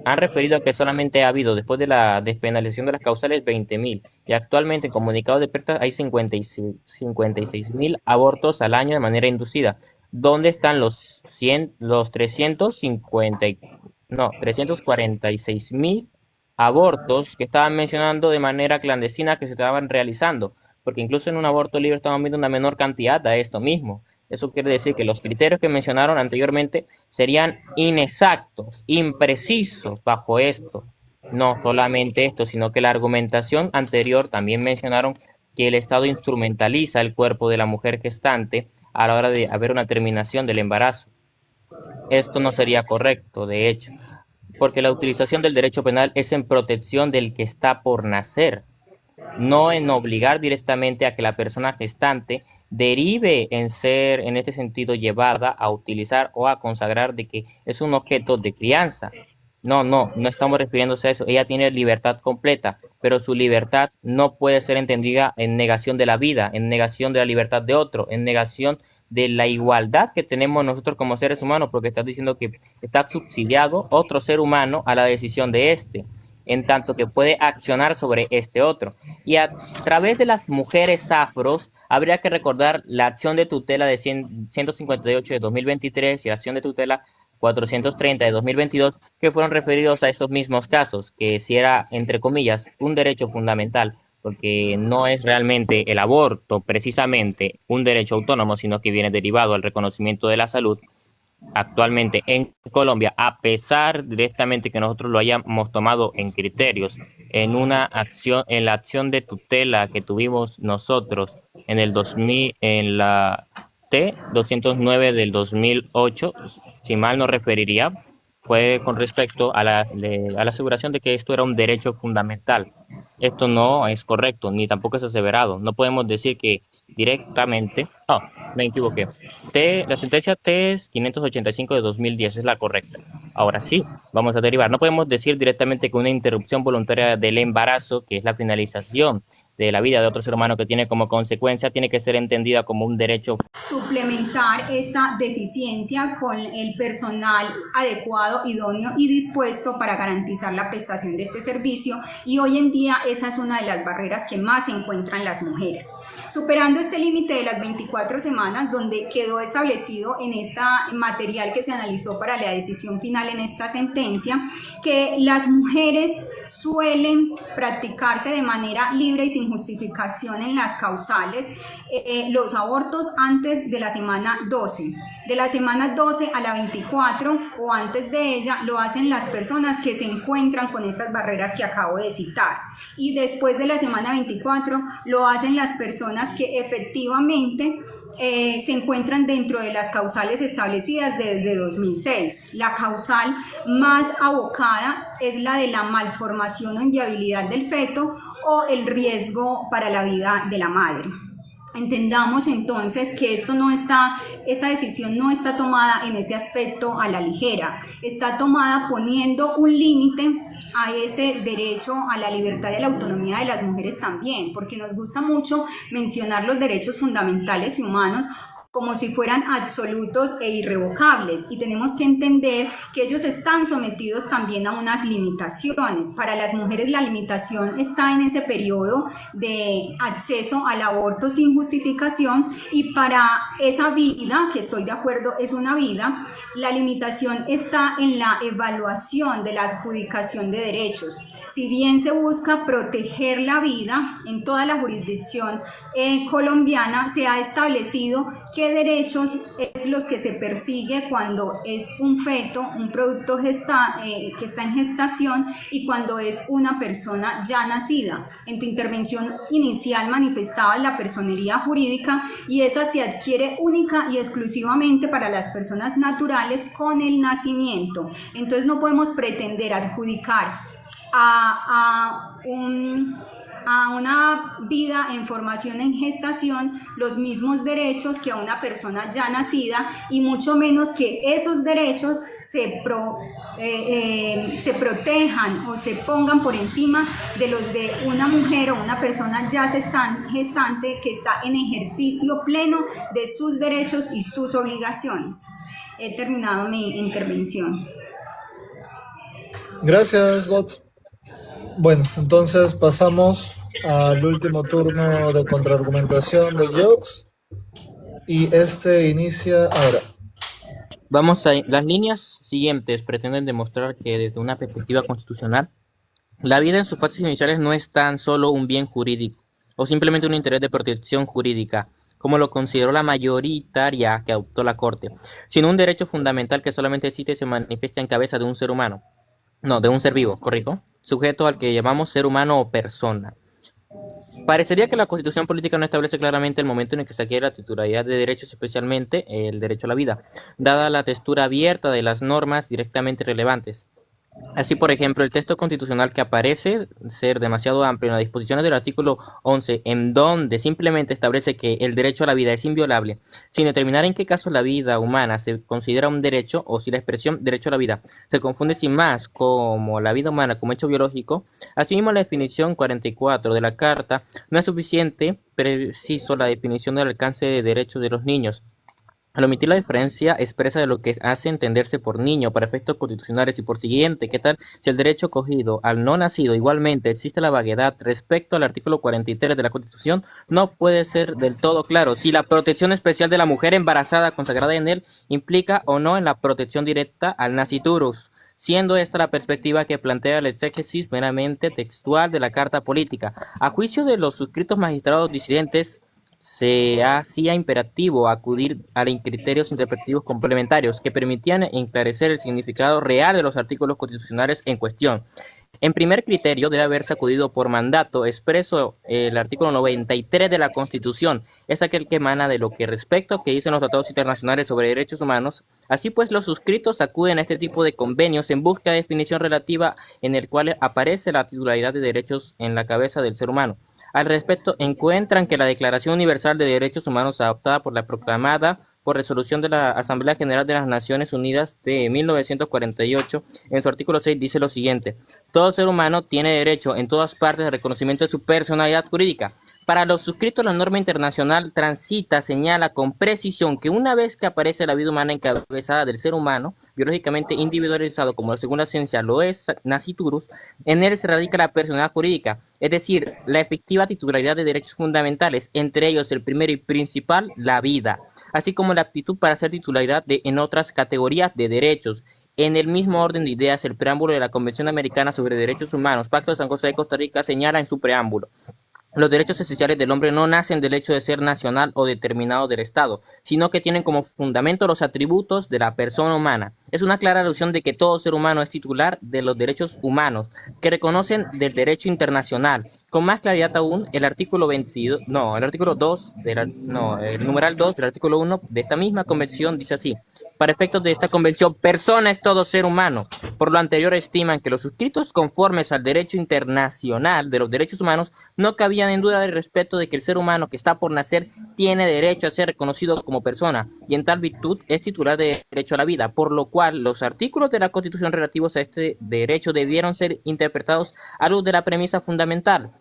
Speaker 3: Han referido a que solamente ha habido, después de la despenalización de las causales, 20.000 y actualmente en comunicados de prensa hay 56.000 abortos al año de manera inducida. ¿Dónde están los 346.000 abortos que estaban mencionando de manera clandestina que se estaban realizando? Porque incluso en un aborto libre estamos viendo una menor cantidad a esto mismo. Eso quiere decir que los criterios que mencionaron anteriormente serían inexactos, imprecisos bajo esto. No solamente esto, sino que la argumentación anterior también mencionaron que el Estado instrumentaliza el cuerpo de la mujer gestante a la hora de haber una terminación del embarazo. Esto no sería correcto, de hecho, porque la utilización del derecho penal es en protección del que está por nacer, no en obligar directamente a que la persona gestante derive en ser, en este sentido, llevada a utilizar o a consagrar de que es un objeto de crianza. No estamos refiriéndose a eso. Ella tiene libertad completa, pero su libertad no puede ser entendida en negación de la vida, en negación de la libertad de otro, en negación de la igualdad que tenemos nosotros como seres humanos, porque estás diciendo que está subsidiado otro ser humano a la decisión de este, en tanto que puede accionar sobre este otro. Y a través de las mujeres afros, habría que recordar la acción de tutela de 158 de 2023 y la acción de tutela 430 de 2022, que fueron referidos a esos mismos casos, que si era, entre comillas, un derecho fundamental, porque no es realmente el aborto precisamente un derecho autónomo, sino que viene derivado al reconocimiento de la salud. Actualmente en Colombia, a pesar directamente que nosotros lo hayamos tomado en criterios, en una acción, en la acción de tutela que tuvimos nosotros en el 2000, en la T 209 del 2008, si mal no referiría, fue con respecto a la aseguración de que esto era un derecho fundamental. Esto no es correcto, ni tampoco es aseverado. No podemos decir que directamente... Oh, me equivoqué. La sentencia T es 585 de 2010, es la correcta. Ahora sí, vamos a derivar. No podemos decir directamente que una interrupción voluntaria del embarazo, que es la finalización de la vida de otro ser humano que tiene como consecuencia, tiene que ser entendida como un derecho.
Speaker 2: Suplementar esta deficiencia con el personal adecuado, idóneo y dispuesto para garantizar la prestación de este servicio, y hoy en día esa es una de las barreras que más se encuentran las mujeres. Superando este límite de las 24 semanas, donde quedó establecido en este material que se analizó para la decisión final en esta sentencia, que las mujeres suelen practicarse de manera libre y sin justificación en las causales los abortos antes de la semana 12. De la semana 12 a la 24 o antes de ella lo hacen las personas que se encuentran con estas barreras que acabo de citar. Y después de la semana 24 lo hacen las personas que efectivamente se encuentran dentro de las causales establecidas desde 2006. La causal más abocada es la de la malformación o inviabilidad del feto o el riesgo para la vida de la madre. Entendamos entonces que esta decisión no está tomada en ese aspecto a la ligera, está tomada poniendo un límite a ese derecho a la libertad y a la autonomía de las mujeres también, porque nos gusta mucho mencionar los derechos fundamentales y humanos como si fueran absolutos e irrevocables, y tenemos que entender que ellos están sometidos también a unas limitaciones. Para las mujeres la limitación está en ese periodo de acceso al aborto sin justificación, y para esa vida, que estoy de acuerdo es una vida, la limitación está en la evaluación de la adjudicación de derechos. Si bien se busca proteger la vida en toda la jurisdicción colombiana, se ha establecido qué derechos es los que se persigue cuando es un feto, un producto que está en gestación, y cuando es una persona ya nacida. En tu intervención inicial manifestabas la personería jurídica, y esa se adquiere única y exclusivamente para las personas naturales con el nacimiento. Entonces no podemos pretender adjudicar a una vida en formación en gestación los mismos derechos que a una persona ya nacida, y mucho menos que esos derechos se protejan o se pongan por encima de los de una mujer o una persona ya gestante que está en ejercicio pleno de sus derechos y sus obligaciones. He terminado mi intervención.
Speaker 1: Gracias, Bots. Bueno, entonces pasamos al último turno de contraargumentación de Jokes, y este inicia ahora.
Speaker 3: Las líneas siguientes pretenden demostrar que desde una perspectiva constitucional, la vida en sus fases iniciales no es tan solo un bien jurídico o simplemente un interés de protección jurídica, como lo consideró la mayoritaria que adoptó la Corte, sino un derecho fundamental que solamente existe y se manifiesta en cabeza de un ser humano. No, de un ser vivo, corrijo, sujeto al que llamamos ser humano o persona. Parecería que la Constitución política no establece claramente el momento en el que se adquiere la titularidad de derechos, especialmente el derecho a la vida, dada la textura abierta de las normas directamente relevantes. Así, por ejemplo, el texto constitucional que aparece ser demasiado amplio en las disposiciones del artículo 11, en donde simplemente establece que el derecho a la vida es inviolable, sin determinar en qué casos la vida humana se considera un derecho o si la expresión derecho a la vida se confunde sin más como la vida humana como hecho biológico. Asimismo, la definición 44 de la Carta no es suficiente, preciso la definición del alcance de derechos de los niños. Al omitir la diferencia expresa de lo que hace entenderse por niño para efectos constitucionales y por siguiente, ¿qué tal si el derecho cogido al no nacido igualmente existe la vaguedad respecto al artículo 43 de la Constitución? No puede ser del todo claro si la protección especial de la mujer embarazada consagrada en él implica o no en la protección directa al nasciturus, siendo esta la perspectiva que plantea el exégesis meramente textual de la Carta Política. A juicio de los suscritos magistrados disidentes, se hacía imperativo acudir a criterios interpretativos complementarios que permitían enclarecer el significado real de los artículos constitucionales en cuestión. En primer criterio debe haberse acudido por mandato expreso el artículo 93 de la Constitución, es aquel que emana de lo que respecto que dicen los tratados internacionales sobre derechos humanos. Así pues, los suscritos acuden a este tipo de convenios en busca de definición relativa en el cual aparece la titularidad de derechos en la cabeza del ser humano. Al respecto, encuentran que la Declaración Universal de Derechos Humanos adoptada por la proclamada por resolución de la Asamblea General de las Naciones Unidas de 1948, en su artículo 6 dice lo siguiente: todo ser humano tiene derecho en todas partes al reconocimiento de su personalidad jurídica. Para los suscritos, la norma internacional transita señala con precisión que una vez que aparece la vida humana encabezada del ser humano, biológicamente individualizado como según la ciencia lo es nasciturus, en él se radica la personalidad jurídica, es decir, la efectiva titularidad de derechos fundamentales, entre ellos el primero y principal, la vida, así como la aptitud para ser titularidad en otras categorías de derechos. En el mismo orden de ideas, el preámbulo de la Convención Americana sobre Derechos Humanos, Pacto de San José de Costa Rica, señala en su preámbulo: los derechos esenciales del hombre no nacen del hecho de ser nacional o determinado del Estado, sino que tienen como fundamento los atributos de la persona humana. Es una clara alusión de que todo ser humano es titular de los derechos humanos, que reconocen del derecho internacional. Con más claridad aún, el artículo 22, no, el artículo 2, el numeral 2 del artículo 1 de esta misma convención dice así: para efectos de esta convención, persona es todo ser humano. Por lo anterior, estiman que los suscritos conformes al derecho internacional de los derechos humanos no cabían en duda del respeto de que el ser humano que está por nacer tiene derecho a ser reconocido como persona y en tal virtud es titular de derecho a la vida, por lo cual los artículos de la Constitución relativos a este derecho debieron ser interpretados a luz de la premisa fundamental.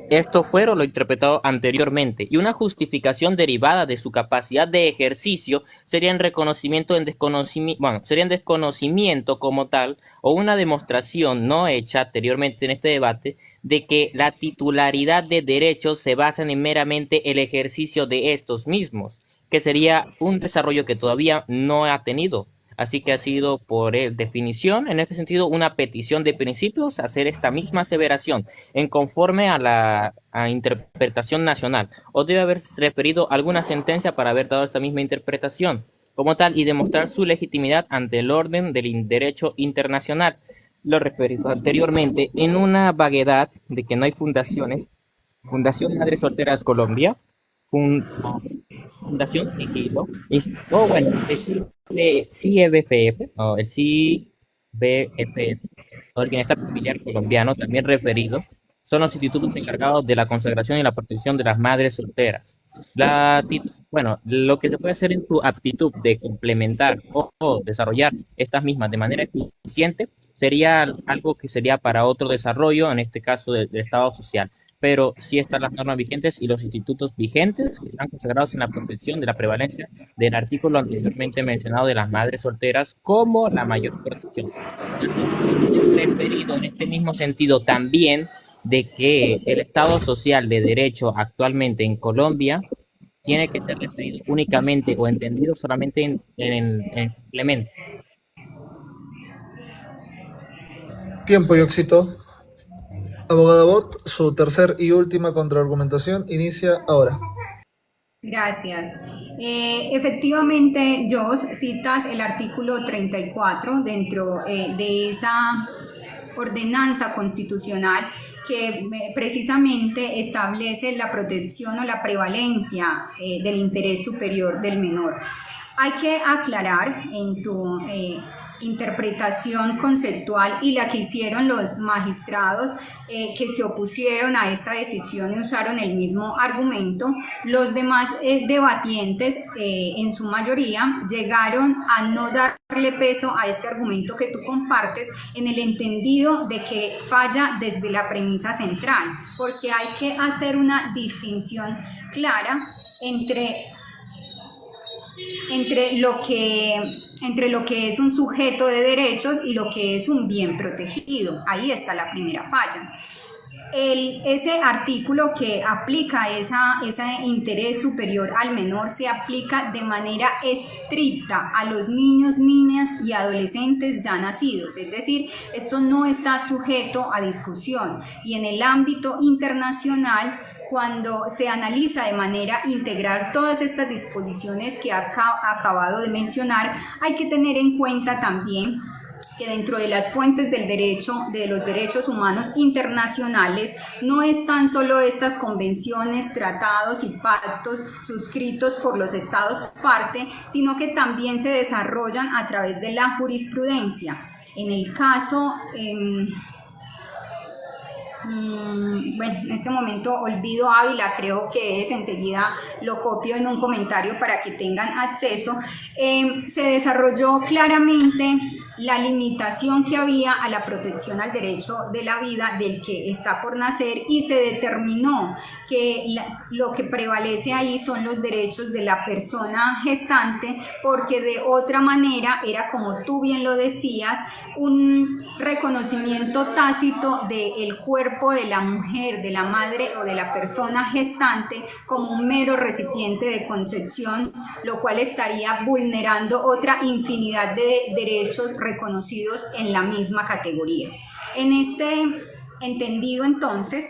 Speaker 3: Esto fue lo interpretado anteriormente, y una justificación derivada de su capacidad de ejercicio sería en reconocimiento en desconocimiento, bueno, sería en desconocimiento como tal, o una demostración no hecha anteriormente en este debate de que la titularidad de derechos se basa en meramente el ejercicio de estos mismos, que sería un desarrollo que todavía no ha tenido. Así que ha sido, por definición, en este sentido, una petición de principios hacer esta misma aseveración en conforme a la interpretación nacional, o debe haberse referido a alguna sentencia para haber dado esta misma interpretación como tal y demostrar su legitimidad ante el orden del derecho internacional. Lo referido anteriormente, en una vaguedad de que no hay fundaciones, Fundación Madres Solteras Colombia, Fundación Sigilo, o bueno, el CIBFF, o el CIBFF, o el Bienestar Familiar Colombiano, también referido, son los institutos encargados de la consagración y la protección de las madres solteras. Bueno, lo que se puede hacer en tu aptitud de complementar o desarrollar estas mismas de manera eficiente sería algo que sería para otro desarrollo, en este caso del Estado social. Pero sí están las normas vigentes y los institutos vigentes que están consagrados en la protección de la prevalencia del artículo anteriormente mencionado de las madres solteras como la mayor protección. Referido en este mismo sentido también de que el Estado social de derecho actualmente en Colombia tiene que ser referido únicamente o entendido solamente en complemento.
Speaker 1: Tiempo y éxito. Abogada Bot, su tercer y última contraargumentación inicia ahora.
Speaker 2: Gracias. Efectivamente, Jos, citas el artículo 34 dentro de esa ordenanza constitucional que precisamente establece la protección o la prevalencia del interés superior del menor. Hay que aclarar en tu interpretación conceptual y la que hicieron los magistrados que se opusieron a esta decisión y usaron el mismo argumento. Los demás debatientes, en su mayoría, llegaron a no darle peso a este argumento que tú compartes, en el entendido de que falla desde la premisa central, porque hay que hacer una distinción clara entre lo que es un sujeto de derechos y lo que es un bien protegido. Ahí está la primera falla. Ese artículo que aplica ese interés superior al menor se aplica de manera estricta a los niños, niñas y adolescentes ya nacidos, es decir, esto no está sujeto a discusión, y en el ámbito internacional, cuando se analiza de manera integral todas estas disposiciones que has acabado de mencionar, hay que tener en cuenta también que dentro de las fuentes del derecho, de los derechos humanos internacionales, no están solo estas convenciones, tratados y pactos suscritos por los estados parte, sino que también se desarrollan a través de la jurisprudencia. En el caso... bueno, en este momento olvido Ávila, creo que es, enseguida lo copio en un comentario para que tengan acceso. Se desarrolló claramente la limitación que había a la protección al derecho de la vida del que está por nacer, y se determinó que lo que prevalece ahí son los derechos de la persona gestante, porque de otra manera era, como tú bien lo decías, un reconocimiento tácito del cuerpo de la mujer, de la madre o de la persona gestante como un mero recipiente de concepción, lo cual estaría vulnerando otra infinidad de derechos reconocidos en la misma categoría. En este entendido, entonces,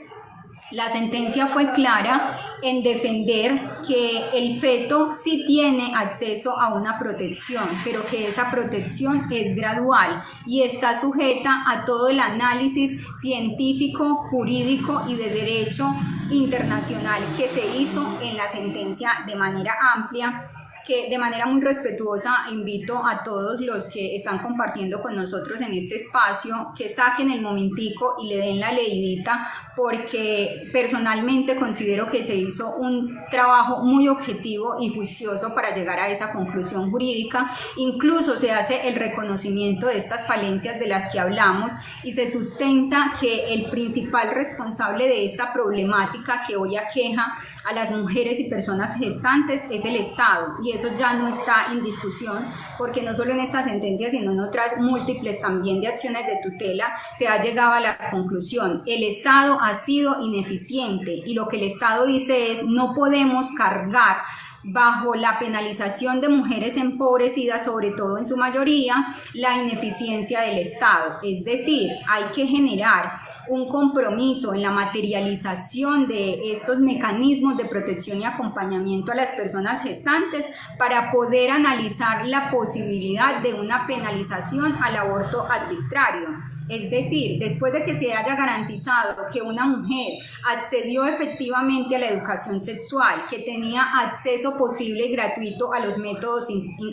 Speaker 2: la sentencia fue clara en defender que el feto sí tiene acceso a una protección, pero que esa protección es gradual y está sujeta a todo el análisis científico, jurídico y de derecho internacional que se hizo en la sentencia de manera amplia, que de manera muy respetuosa invito a todos los que están compartiendo con nosotros en este espacio que saquen el momentico y le den la leidita, porque personalmente considero que se hizo un trabajo muy objetivo y juicioso para llegar a esa conclusión jurídica. Incluso se hace el reconocimiento de estas falencias de las que hablamos y se sustenta que el principal responsable de esta problemática que hoy aqueja a las mujeres y personas gestantes es el Estado, y eso ya no está en discusión, porque no solo en esta sentencia, sino en otras múltiples también de acciones de tutela, se ha llegado a la conclusión: el Estado ha sido ineficiente, y lo que el Estado dice es: no podemos cargar bajo la penalización de mujeres empobrecidas, sobre todo en su mayoría, la ineficiencia del Estado. Es decir, hay que generar un compromiso en la materialización de estos mecanismos de protección y acompañamiento a las personas gestantes para poder analizar la posibilidad de una penalización al aborto arbitrario. Es decir, después de que se haya garantizado que una mujer accedió efectivamente a la educación sexual, que tenía acceso posible y gratuito a los métodos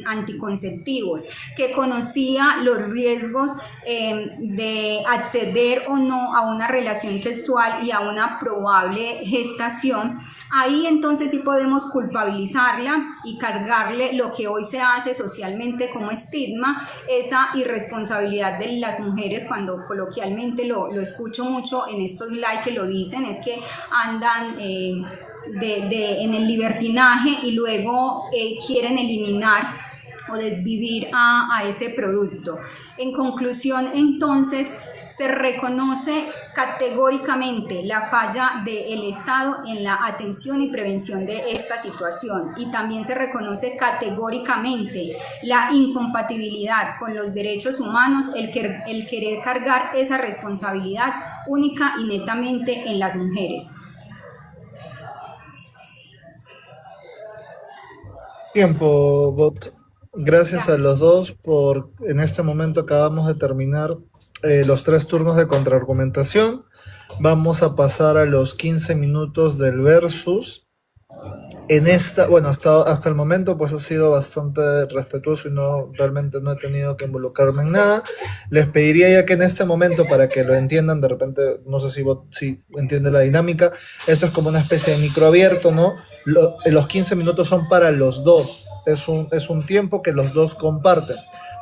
Speaker 2: anticonceptivos, que conocía los riesgos de acceder o no a una relación sexual y a una probable gestación, ahí entonces sí podemos culpabilizarla y cargarle lo que hoy se hace socialmente como estigma, esa irresponsabilidad de las mujeres. Cuando coloquialmente lo escucho mucho en estos live que lo dicen, es que andan en el libertinaje y luego quieren eliminar o desvivir a ese producto. En conclusión, entonces, se reconoce categóricamente la falla del Estado en la atención y prevención de esta situación, y también se reconoce categóricamente la incompatibilidad con los derechos humanos, el querer cargar esa responsabilidad única y netamente en las mujeres.
Speaker 1: Tiempo, Bot. Gracias a los dos por, en este momento acabamos de terminar los 3 turnos de contraargumentación. Vamos a pasar a los 15 minutos del versus. En esta, bueno, hasta el momento pues ha sido bastante respetuoso y no, realmente no he tenido que involucrarme en nada. Les pediría ya que en este momento, para que lo entiendan, de repente, no sé si entiende la dinámica, esto es como una especie de microabierto, ¿no? Los 15 minutos son para los dos, es un tiempo que los dos comparten,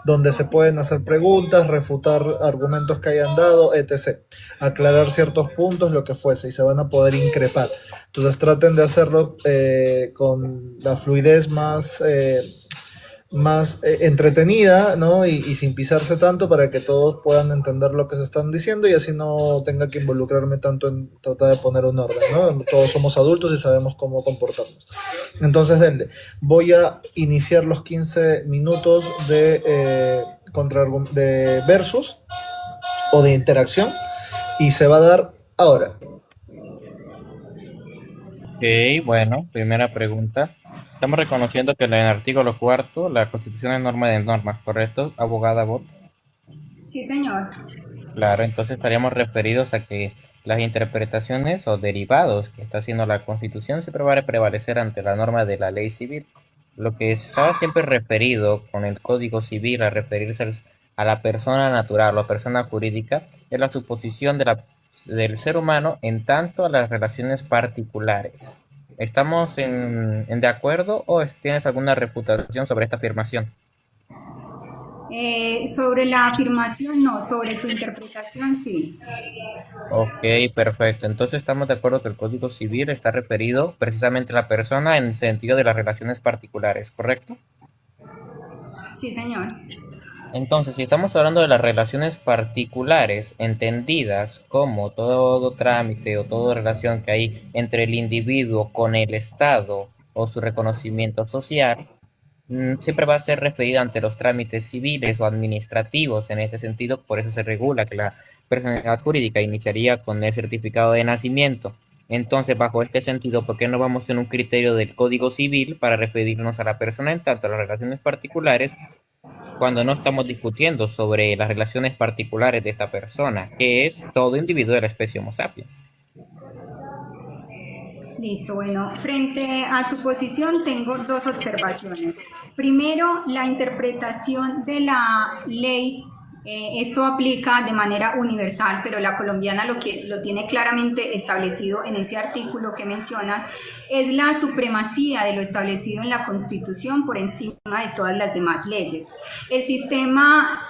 Speaker 1: donde se pueden hacer preguntas, refutar argumentos que hayan dado, etc. Aclarar ciertos puntos, lo que fuese, y se van a poder increpar. Entonces traten de hacerlo con la fluidez más entretenida, ¿no? Y sin pisarse tanto para que todos puedan entender lo que se están diciendo y así no tenga que involucrarme tanto en tratar de poner un orden, ¿no? Todos somos adultos y sabemos cómo comportarnos. Entonces, denle. Voy a iniciar los 15 minutos de versus o de interacción y se va a dar ahora.
Speaker 3: Ok, bueno, primera pregunta. Estamos reconociendo que en el artículo cuarto la Constitución es norma de normas, ¿correcto, abogada Bot?
Speaker 2: Sí, señor.
Speaker 3: Claro, entonces estaríamos referidos a que las interpretaciones o derivados que está haciendo la Constitución siempre van a prevalecer ante la norma de la ley civil. Lo que está siempre referido con el Código Civil a referirse a la persona natural o persona jurídica es la suposición del ser humano en tanto a las relaciones particulares. ¿Estamos de acuerdo o tienes alguna refutación sobre esta afirmación?
Speaker 2: Sobre la afirmación, no, sobre tu interpretación, sí.
Speaker 3: Ok, perfecto. Entonces estamos de acuerdo que el Código Civil está referido precisamente a la persona en el sentido de las relaciones particulares, ¿correcto?
Speaker 2: Sí, señor.
Speaker 3: Entonces, si estamos hablando de las relaciones particulares, entendidas como todo trámite o toda relación que hay entre el individuo con el Estado o su reconocimiento social, siempre va a ser referida ante los trámites civiles o administrativos. En este sentido, por eso se regula que la personalidad jurídica iniciaría con el certificado de nacimiento. Entonces, bajo este sentido, ¿por qué no vamos en un criterio del Código Civil para referirnos a la persona en tanto a las relaciones particulares cuando no estamos discutiendo sobre las relaciones particulares de esta persona, que es todo individuo de la especie Homo sapiens?
Speaker 2: Listo, bueno, frente a tu posición tengo dos observaciones. Primero, la interpretación de la ley. Esto aplica de manera universal, pero la colombiana lo tiene claramente establecido en ese artículo que mencionas, es la supremacía de lo establecido en la Constitución por encima de todas las demás leyes. El sistema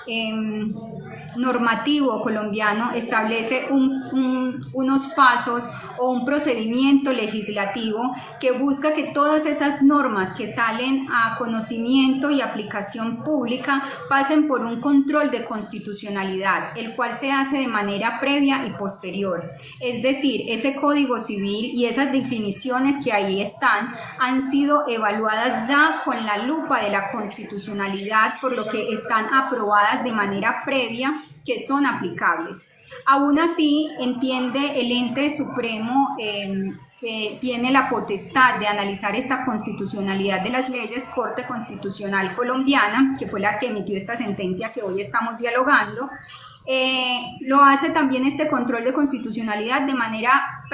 Speaker 2: normativo colombiano establece unos pasos o un procedimiento legislativo que busca que todas esas normas que salen a conocimiento y aplicación pública pasen por un control de constitucionalidad, el cual se hace de manera previa y posterior. Es decir, ese Código Civil y esas definiciones que ahí están han sido evaluadas ya con la lupa de la constitucionalidad, por lo que están aprobadas de manera previa que son aplicables. Aún así, entiende el ente supremo que tiene la potestad de analizar esta constitucionalidad de las leyes, Corte Constitucional Colombiana, que fue la que emitió esta sentencia que hoy estamos dialogando. Lo hace también este control de constitucionalidad de manera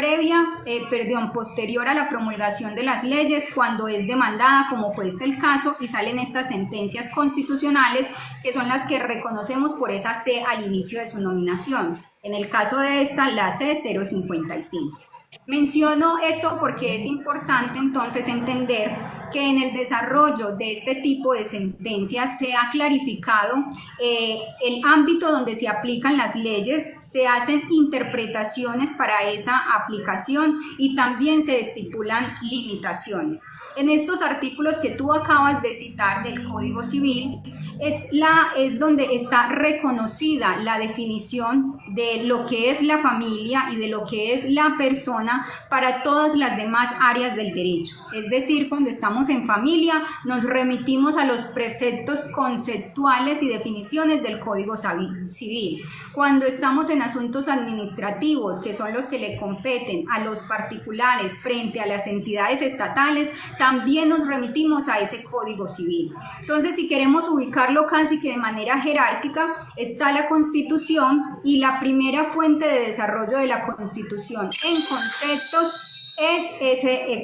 Speaker 2: posterior a la promulgación de las leyes, cuando es demandada, como fue el caso, y salen estas sentencias constitucionales, que son las que reconocemos por esa C al inicio de su nominación. En el caso de esta, la C055. Menciono esto porque es importante entonces entender que en el desarrollo de este tipo de sentencias se ha clarificado el ámbito donde se aplican las leyes, se hacen interpretaciones para esa aplicación y también se estipulan limitaciones. En estos artículos que tú acabas de citar del Código Civil es donde está reconocida la definición de lo que es la familia y de lo que es la persona para todas las demás áreas del derecho. Es decir, cuando estamos en familia nos remitimos a los preceptos conceptuales y definiciones del Código Civil. Cuando estamos en asuntos administrativos, que son los que le competen a los particulares frente a las entidades estatales, también nos remitimos a ese Código Civil. Entonces, si queremos ubicarlo casi que de manera jerárquica, está la Constitución, y la primera fuente de desarrollo de la Constitución en conceptos es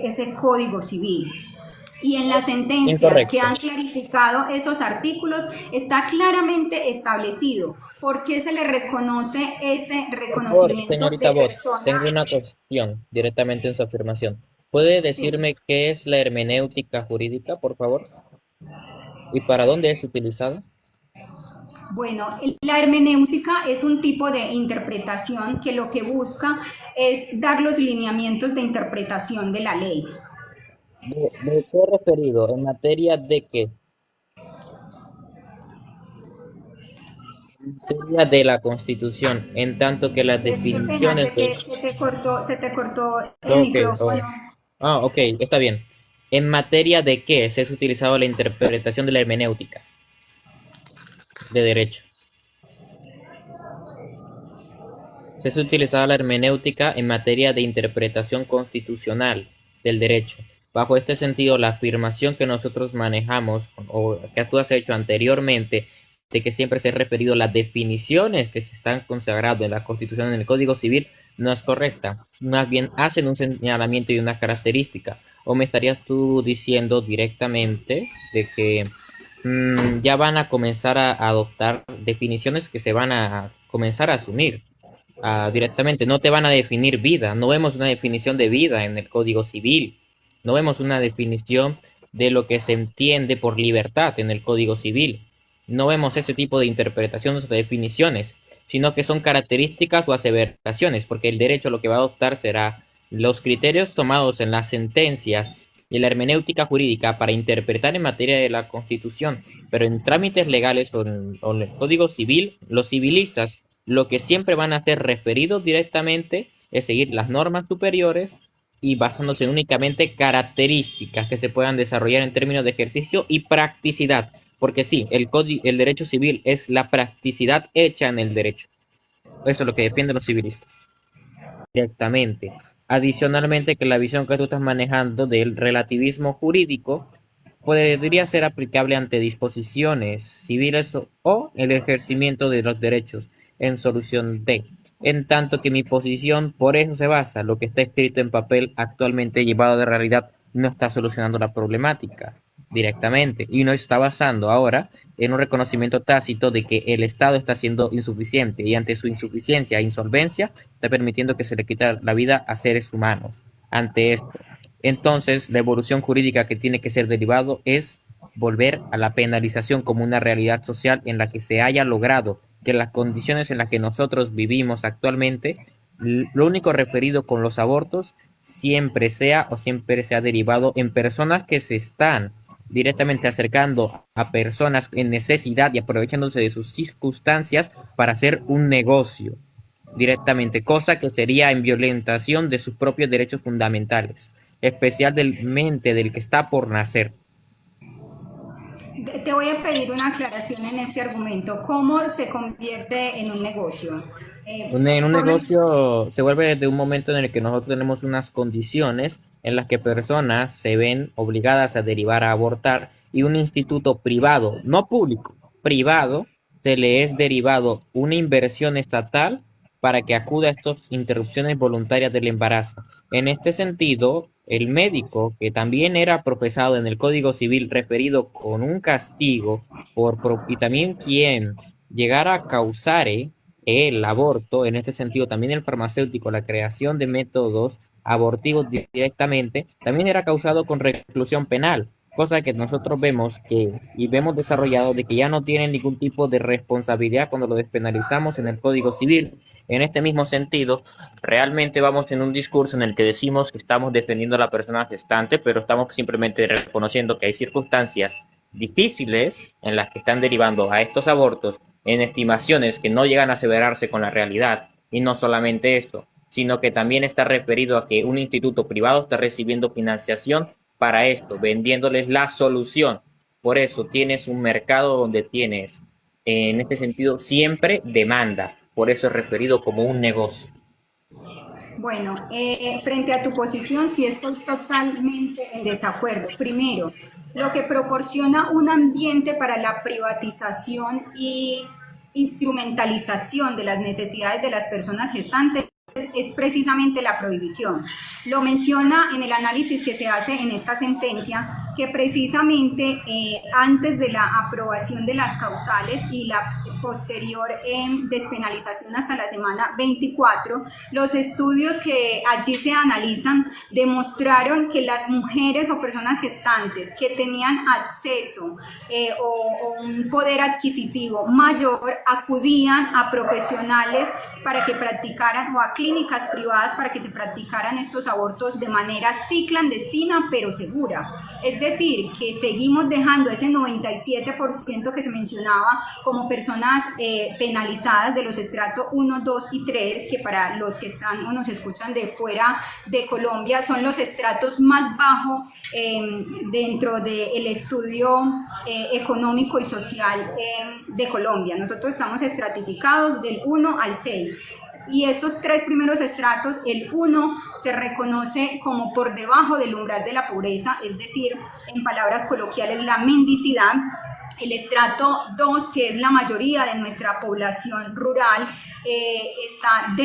Speaker 2: ese Código Civil. Y en las sentencias
Speaker 3: Incorrecto.
Speaker 2: que han clarificado esos artículos está claramente establecido por qué se le reconoce ese
Speaker 3: Por favor,
Speaker 2: reconocimiento
Speaker 3: señorita
Speaker 2: de
Speaker 3: Bot,
Speaker 2: persona.
Speaker 3: tengo una cuestión directamente en su afirmación. ¿Puede
Speaker 2: Sí.
Speaker 3: decirme qué es la hermenéutica jurídica, por favor? ¿Y para dónde es utilizada?
Speaker 2: Bueno, la hermenéutica es un tipo de interpretación que lo que busca es dar los lineamientos de interpretación de la ley.
Speaker 3: ¿De qué referido? ¿En materia de qué? En materia de la Constitución, en tanto que las
Speaker 2: Qué pena,
Speaker 3: definiciones de...
Speaker 2: se te cortó el
Speaker 3: Ok,
Speaker 2: micrófono.
Speaker 3: ok, está bien. ¿En materia de qué se ha utilizado la interpretación de la hermenéutica de derecho? Se ha utilizado la hermenéutica en materia de interpretación constitucional del derecho. Bajo este sentido, la afirmación que nosotros manejamos o que tú has hecho anteriormente de que siempre se ha referido a las definiciones que se están consagradas en la Constitución, en el Código Civil, no es correcta. Más bien hacen un señalamiento y una característica. ¿O me estarías tú diciendo directamente de que ya van a comenzar a adoptar definiciones que se van a comenzar a asumir directamente? No te van a definir vida. No vemos una definición de vida en el Código Civil. No vemos una definición de lo que se entiende por libertad en el Código Civil. No vemos ese tipo de interpretaciones o de definiciones, sino que son características o aseveraciones, porque el derecho lo que va a adoptar será los criterios tomados en las sentencias y la hermenéutica jurídica para interpretar en materia de la Constitución, pero en trámites legales o en el Código Civil, los civilistas lo que siempre van a ser referidos directamente es seguir las normas superiores y basándose en únicamente características que se puedan desarrollar en términos de ejercicio y practicidad. Porque sí, el derecho civil es la practicidad hecha en el derecho. Eso es lo que defienden los civilistas. Directamente. Adicionalmente, que la visión que tú estás manejando del relativismo jurídico podría ser aplicable ante disposiciones civiles o el ejercimiento de los derechos en solución de. En tanto que mi posición por eso se basa, lo que está escrito en papel actualmente llevado de realidad no está solucionando la problemática directamente y no está basando ahora en un reconocimiento tácito de que el Estado está siendo insuficiente y ante su insuficiencia e insolvencia está permitiendo que se le quite la vida a seres humanos. Ante esto, entonces la evolución jurídica que tiene que ser derivado es volver a la penalización como una realidad social en la que se haya logrado que las condiciones en las que nosotros vivimos actualmente, lo único referido con los abortos siempre sea derivado en personas que se están directamente acercando a personas en necesidad y aprovechándose de sus circunstancias para hacer un negocio directamente, cosa que sería en violentación de sus propios derechos fundamentales, especialmente del que está por nacer.
Speaker 2: Te voy a pedir una aclaración en este argumento. ¿Cómo se convierte en un negocio?
Speaker 3: En un negocio se vuelve desde un momento en el que nosotros tenemos unas condiciones en las que personas se ven obligadas a derivar a abortar y un instituto privado, no público, privado, se le es derivado una inversión estatal para que acuda a estas interrupciones voluntarias del embarazo. En este sentido, el médico, que también era procesado en el Código Civil referido con un castigo y también quien llegara a causar el aborto, en este sentido también el farmacéutico, la creación de métodos abortivos directamente, también era causado con reclusión penal, cosa que nosotros vemos y vemos desarrollado de que ya no tienen ningún tipo de responsabilidad cuando lo despenalizamos en el Código Civil. En este mismo sentido, realmente vamos en un discurso en el que decimos que estamos defendiendo a la persona gestante, pero estamos simplemente reconociendo que hay circunstancias difíciles en las que están derivando a estos abortos en estimaciones que no llegan a aseverarse con la realidad. Y no solamente eso, sino que también está referido a que un instituto privado está recibiendo financiación para esto, vendiéndoles la solución. Por eso tienes un mercado donde tienes, en este sentido, siempre demanda. Por eso es referido como un negocio.
Speaker 2: Bueno, frente a tu posición, sí estoy totalmente en desacuerdo. Primero, lo que proporciona un ambiente para la privatización y instrumentalización de las necesidades de las personas gestantes es precisamente la prohibición. Lo menciona en el análisis que se hace en esta sentencia, que precisamente antes de la aprobación de las causales y la posterior despenalización hasta la semana 24, los estudios que allí se analizan demostraron que las mujeres o personas gestantes que tenían acceso o un poder adquisitivo mayor acudían a profesionales para que practicaran, o a clínicas privadas para que se practicaran estos abortos de manera sí clandestina pero segura. Es decir, que seguimos dejando ese 97% que se mencionaba como personas penalizadas de los estratos 1, 2 y 3, que para los que están o nos escuchan de fuera de Colombia son los estratos más bajos dentro del estudio económico y social de Colombia. Nosotros estamos estratificados del 1 al 6. Y esos 3 primeros estratos, el 1 se reconoce como por debajo del umbral de la pobreza, es decir, en palabras coloquiales, la mendicidad. El estrato 2, que es la mayoría de nuestra población rural, está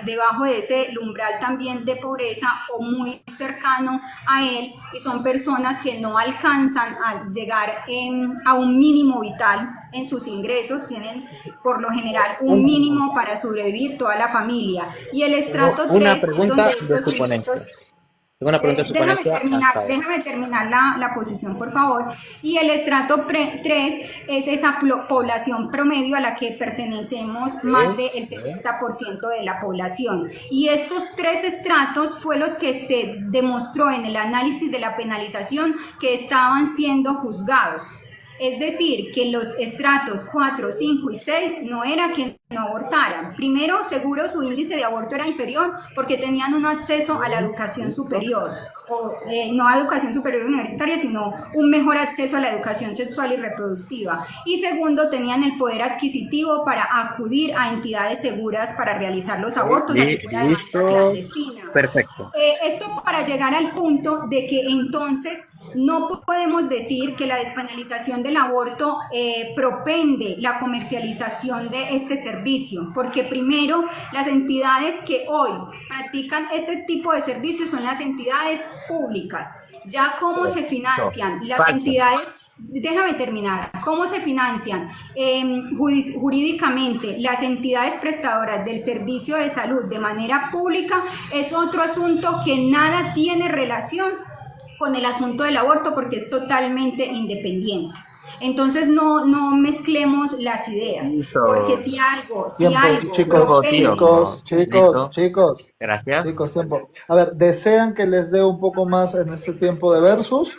Speaker 2: debajo de ese umbral también de pobreza o muy cercano a él, y son personas que no alcanzan a llegar a un mínimo vital en sus ingresos, tienen por lo general un mínimo para sobrevivir toda la familia. Y el estrato 3 es donde estos ingresos... Déjame terminar la posición, por favor. Y el estrato 3 es esa población promedio a la que pertenecemos más del 60% de la población. Y estos 3 estratos fue los que se demostró en el análisis de la penalización que estaban siendo juzgados. Es decir, que los estratos 4, 5 y 6 no era que no abortaran. Primero, seguro su índice de aborto era inferior porque tenían un acceso a la educación superior, o no a educación superior universitaria, sino un mejor acceso a la educación sexual y reproductiva. Y segundo, tenían el poder adquisitivo para acudir a entidades seguras para realizar los abortos, así fuera de manera clandestina.
Speaker 3: Perfecto.
Speaker 2: Esto para llegar al punto de que entonces no podemos decir que la despenalización del aborto propende la comercialización de este servicio, porque primero las entidades que hoy practican este tipo de servicios son las entidades públicas. Ya cómo se financian las entidades... Déjame terminar. ¿Cómo se financian jurídicamente las entidades prestadoras del servicio de salud de manera pública? Es otro asunto que nada tiene relación con el asunto del aborto, porque es totalmente independiente. Entonces no mezclemos las ideas, porque si algo
Speaker 1: chicos,
Speaker 3: gracias.
Speaker 1: Chicos, tiempo. A ver, ¿desean que les dé un poco más en este tiempo de versus?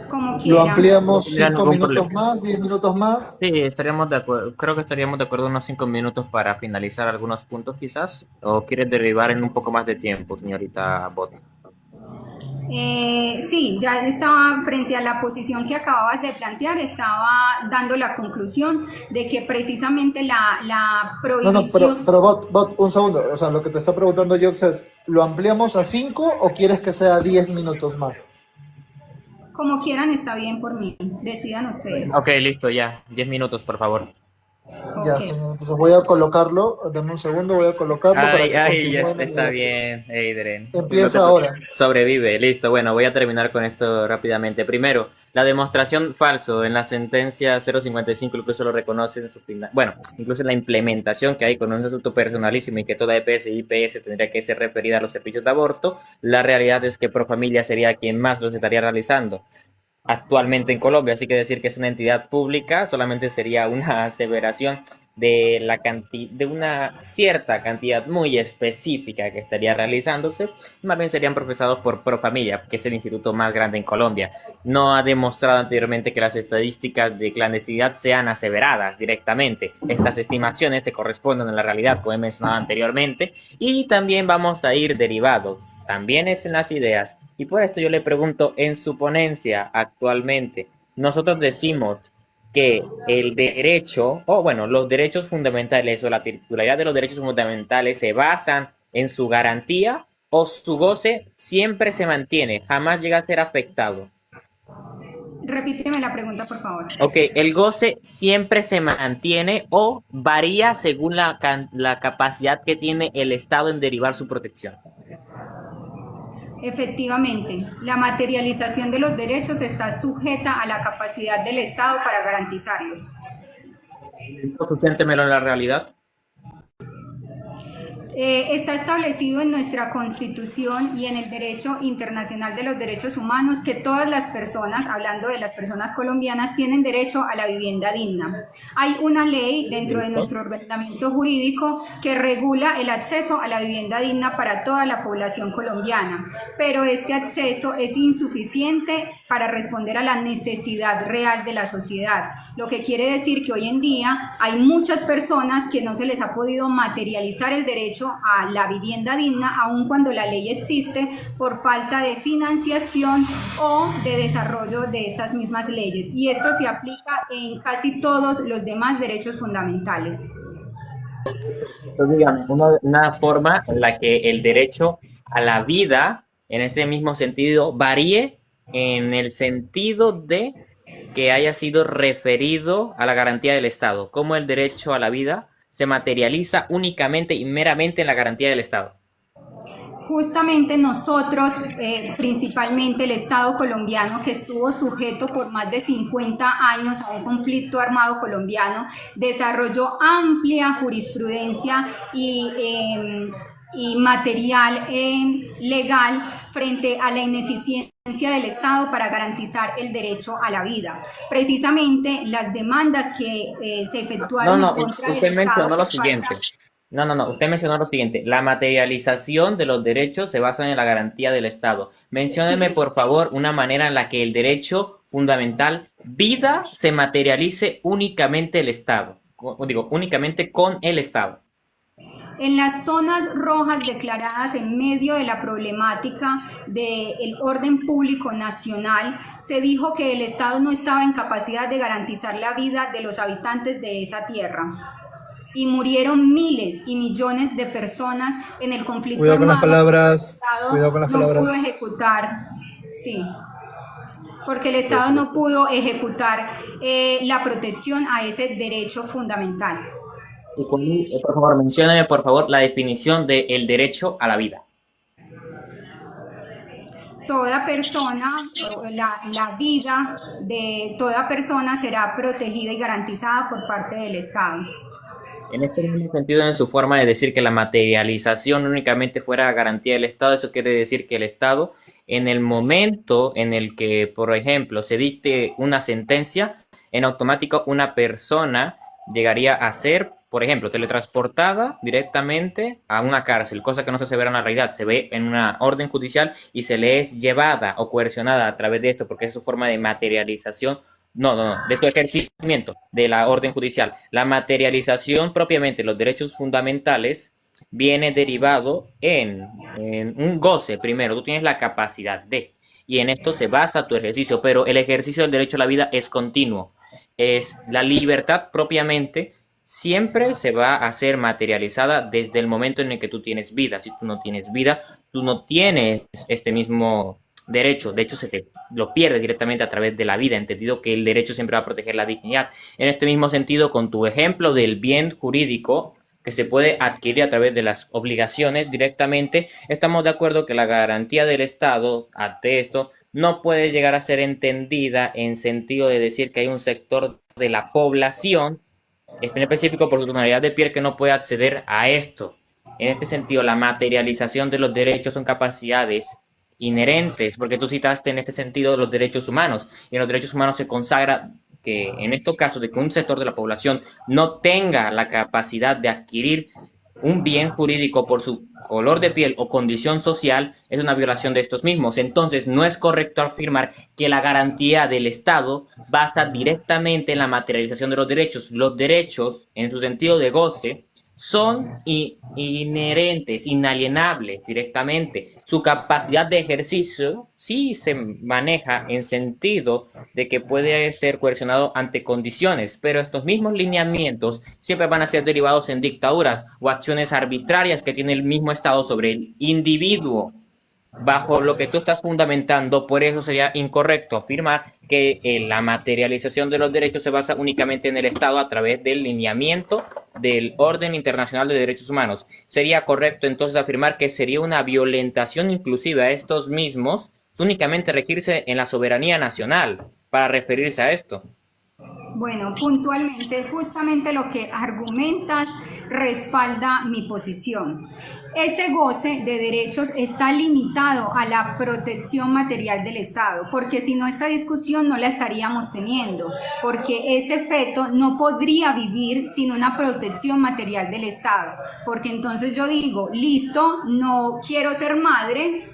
Speaker 2: Como quieran.
Speaker 1: ¿Lo ampliamos 5 minutos más, 10 minutos más?
Speaker 3: Sí, estaríamos de acuerdo. Creo que estaríamos de acuerdo unos 5 minutos para finalizar algunos puntos quizás. ¿O quieres derivar en un poco más de tiempo, señorita Bot?
Speaker 2: Sí, ya estaba frente a la posición que acababas de plantear, estaba dando la conclusión de que precisamente la prohibición...
Speaker 1: No, pero Bot, un segundo, o sea, lo que te está preguntando Jox es, ¿lo ampliamos a 5 o quieres que sea 10 minutos más?
Speaker 2: Como quieran, está bien por mí, decidan ustedes.
Speaker 3: Ok, listo, ya, 10 minutos, por favor.
Speaker 1: Ya, entonces voy a colocarlo, dame un segundo, voy a colocarlo.
Speaker 3: Ya está bien, Eidren.
Speaker 1: Empieza ahora.
Speaker 3: Sobrevive, listo. Bueno, voy a terminar con esto rápidamente. Primero, la demostración falso en la sentencia 055, incluso lo reconoce en su final. Bueno, incluso en la implementación que hay con un asunto personalísimo y que toda EPS y IPS tendría que ser referida a los servicios de aborto, la realidad es que Profamilia sería quien más los estaría realizando actualmente en Colombia, así que decir que es una entidad pública solamente sería una aseveración de una cierta cantidad muy específica que estaría realizándose. Más bien serían profesados por Profamilia, que es el instituto más grande en Colombia. No ha demostrado anteriormente que las estadísticas de clandestinidad sean aseveradas directamente. Estas estimaciones te corresponden a la realidad, como he mencionado anteriormente, y también vamos a ir derivados, también es en las ideas. Y por esto yo le pregunto, en su ponencia actualmente, nosotros decimos que el derecho, los derechos fundamentales o la titularidad de los derechos fundamentales se basan en su garantía o su goce siempre se mantiene, jamás llega a ser afectado.
Speaker 2: Repíteme la pregunta, por favor.
Speaker 3: Ok, el goce siempre se mantiene o varía según la capacidad que tiene el Estado en derivar su protección.
Speaker 2: Efectivamente, la materialización de los derechos está sujeta a la capacidad del Estado para garantizarlos.
Speaker 3: Susténtemelo en la realidad.
Speaker 2: Está establecido en nuestra Constitución y en el derecho internacional de los derechos humanos que todas las personas, hablando de las personas colombianas, tienen derecho a la vivienda digna. Hay una ley dentro de nuestro ordenamiento jurídico que regula el acceso a la vivienda digna para toda la población colombiana, pero este acceso es insuficiente para responder a la necesidad real de la sociedad, lo que quiere decir que hoy en día hay muchas personas que no se les ha podido materializar el derecho a la vivienda digna, aun cuando la ley existe, por falta de financiación o de desarrollo de estas mismas leyes. Y esto se aplica en casi todos los demás derechos fundamentales.
Speaker 3: Entonces, digamos, una forma en la que el derecho a la vida, en este mismo sentido, varíe en el sentido de que haya sido referido a la garantía del Estado, como el derecho a la vida se materializa únicamente y meramente en la garantía del Estado.
Speaker 2: Justamente nosotros, principalmente el Estado colombiano, que estuvo sujeto por más de 50 años a un conflicto armado colombiano, desarrolló amplia jurisprudencia y material legal frente a la ineficiencia del Estado para garantizar el derecho a la vida. Precisamente las demandas que se efectuaron en contra del
Speaker 3: usted mencionó
Speaker 2: Estado.
Speaker 3: lo siguiente. Usted mencionó lo siguiente. La materialización de los derechos se basa en la garantía del Estado. Mencióneme, sí, por favor, una manera en la que el derecho fundamental vida se materialice únicamente el Estado. Únicamente con el Estado.
Speaker 2: En las zonas rojas declaradas en medio de la problemática del orden público nacional, se dijo que el Estado no estaba en capacidad de garantizar la vida de los habitantes de esa tierra. Y murieron miles y millones de personas en el conflicto.
Speaker 1: Cuidado con las palabras.
Speaker 2: Cuidado con las palabras. No pudo ejecutar, sí, porque el Estado no pudo ejecutar la protección a ese derecho fundamental.
Speaker 3: Y por favor, mencióneme por favor la definición del derecho a la vida.
Speaker 2: Toda persona, la vida de toda persona será protegida y garantizada por parte del Estado.
Speaker 3: En este mismo sentido, en su forma de decir que la materialización únicamente fuera garantía del Estado, eso quiere decir que el Estado, en el momento en el que, por ejemplo, se dicte una sentencia, en automático una persona llegaría a ser, por ejemplo, teletransportada directamente a una cárcel, cosa que no se asevera en la realidad, se ve en una orden judicial y se le es llevada o coercionada a través de esto, porque es su forma de materialización, de su ejercimiento de la orden judicial. La materialización propiamente, los derechos fundamentales, viene derivado en un goce. Primero, tú tienes la capacidad de, y en esto se basa tu ejercicio, pero el ejercicio del derecho a la vida es continuo. Es la libertad propiamente siempre se va a ser materializada desde el momento en el que tú tienes vida. Si tú no tienes vida, tú no tienes este mismo derecho. De hecho, se te lo pierde directamente a través de la vida, entendido que el derecho siempre va a proteger la dignidad. En este mismo sentido, con tu ejemplo del bien jurídico que se puede adquirir a través de las obligaciones directamente, estamos de acuerdo que la garantía del Estado ante esto no puede llegar a ser entendida en sentido de decir que hay un sector de la población, en específico por su tonalidad de piel, que no puede acceder a esto. En este sentido, la materialización de los derechos son capacidades inherentes, porque tú citaste en este sentido los derechos humanos, y en los derechos humanos se consagra que en estos casos de que un sector de la población no tenga la capacidad de adquirir un bien jurídico por su color de piel o condición social, es una violación de estos mismos. Entonces, no es correcto afirmar que la garantía del Estado basa directamente en la materialización de los derechos. Los derechos, en su sentido de goce, son inherentes, inalienables directamente. Su capacidad de ejercicio sí se maneja en sentido de que puede ser coercionado ante condiciones, pero estos mismos lineamientos siempre van a ser derivados en dictaduras o acciones arbitrarias que tiene el mismo Estado sobre el individuo. bajo lo que tú estás fundamentando, por eso sería incorrecto afirmar que la materialización de los derechos se basa únicamente en el Estado a través del lineamiento del orden internacional de derechos humanos. Sería correcto entonces afirmar que sería una violentación inclusive a estos mismos, únicamente regirse en la soberanía nacional para referirse a esto.
Speaker 2: Bueno, puntualmente, justamente lo que argumentas respalda mi posición. Ese goce de derechos está limitado a la protección material del Estado, porque si no, esta discusión no la estaríamos teniendo, porque ese feto no podría vivir sin una protección material del Estado, porque entonces yo digo, listo, no quiero ser madre,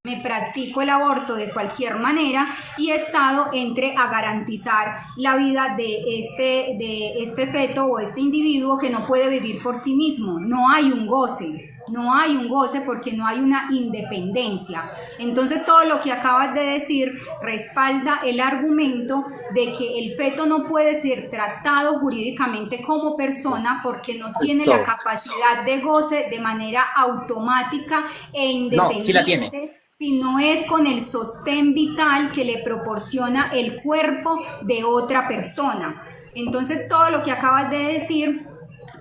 Speaker 2: me practico el aborto de cualquier manera y Estado entre a garantizar la vida de este feto o este individuo que no puede vivir por sí mismo. No hay un goce. No hay un goce porque no hay una independencia. Entonces todo lo que acabas de decir respalda el argumento de que el feto no puede ser tratado jurídicamente como persona porque no tiene la capacidad de goce de manera automática e independiente.
Speaker 3: No, sí la tiene.
Speaker 2: Si no es con el sostén vital que le proporciona el cuerpo de otra persona. Entonces todo lo que acabas de decir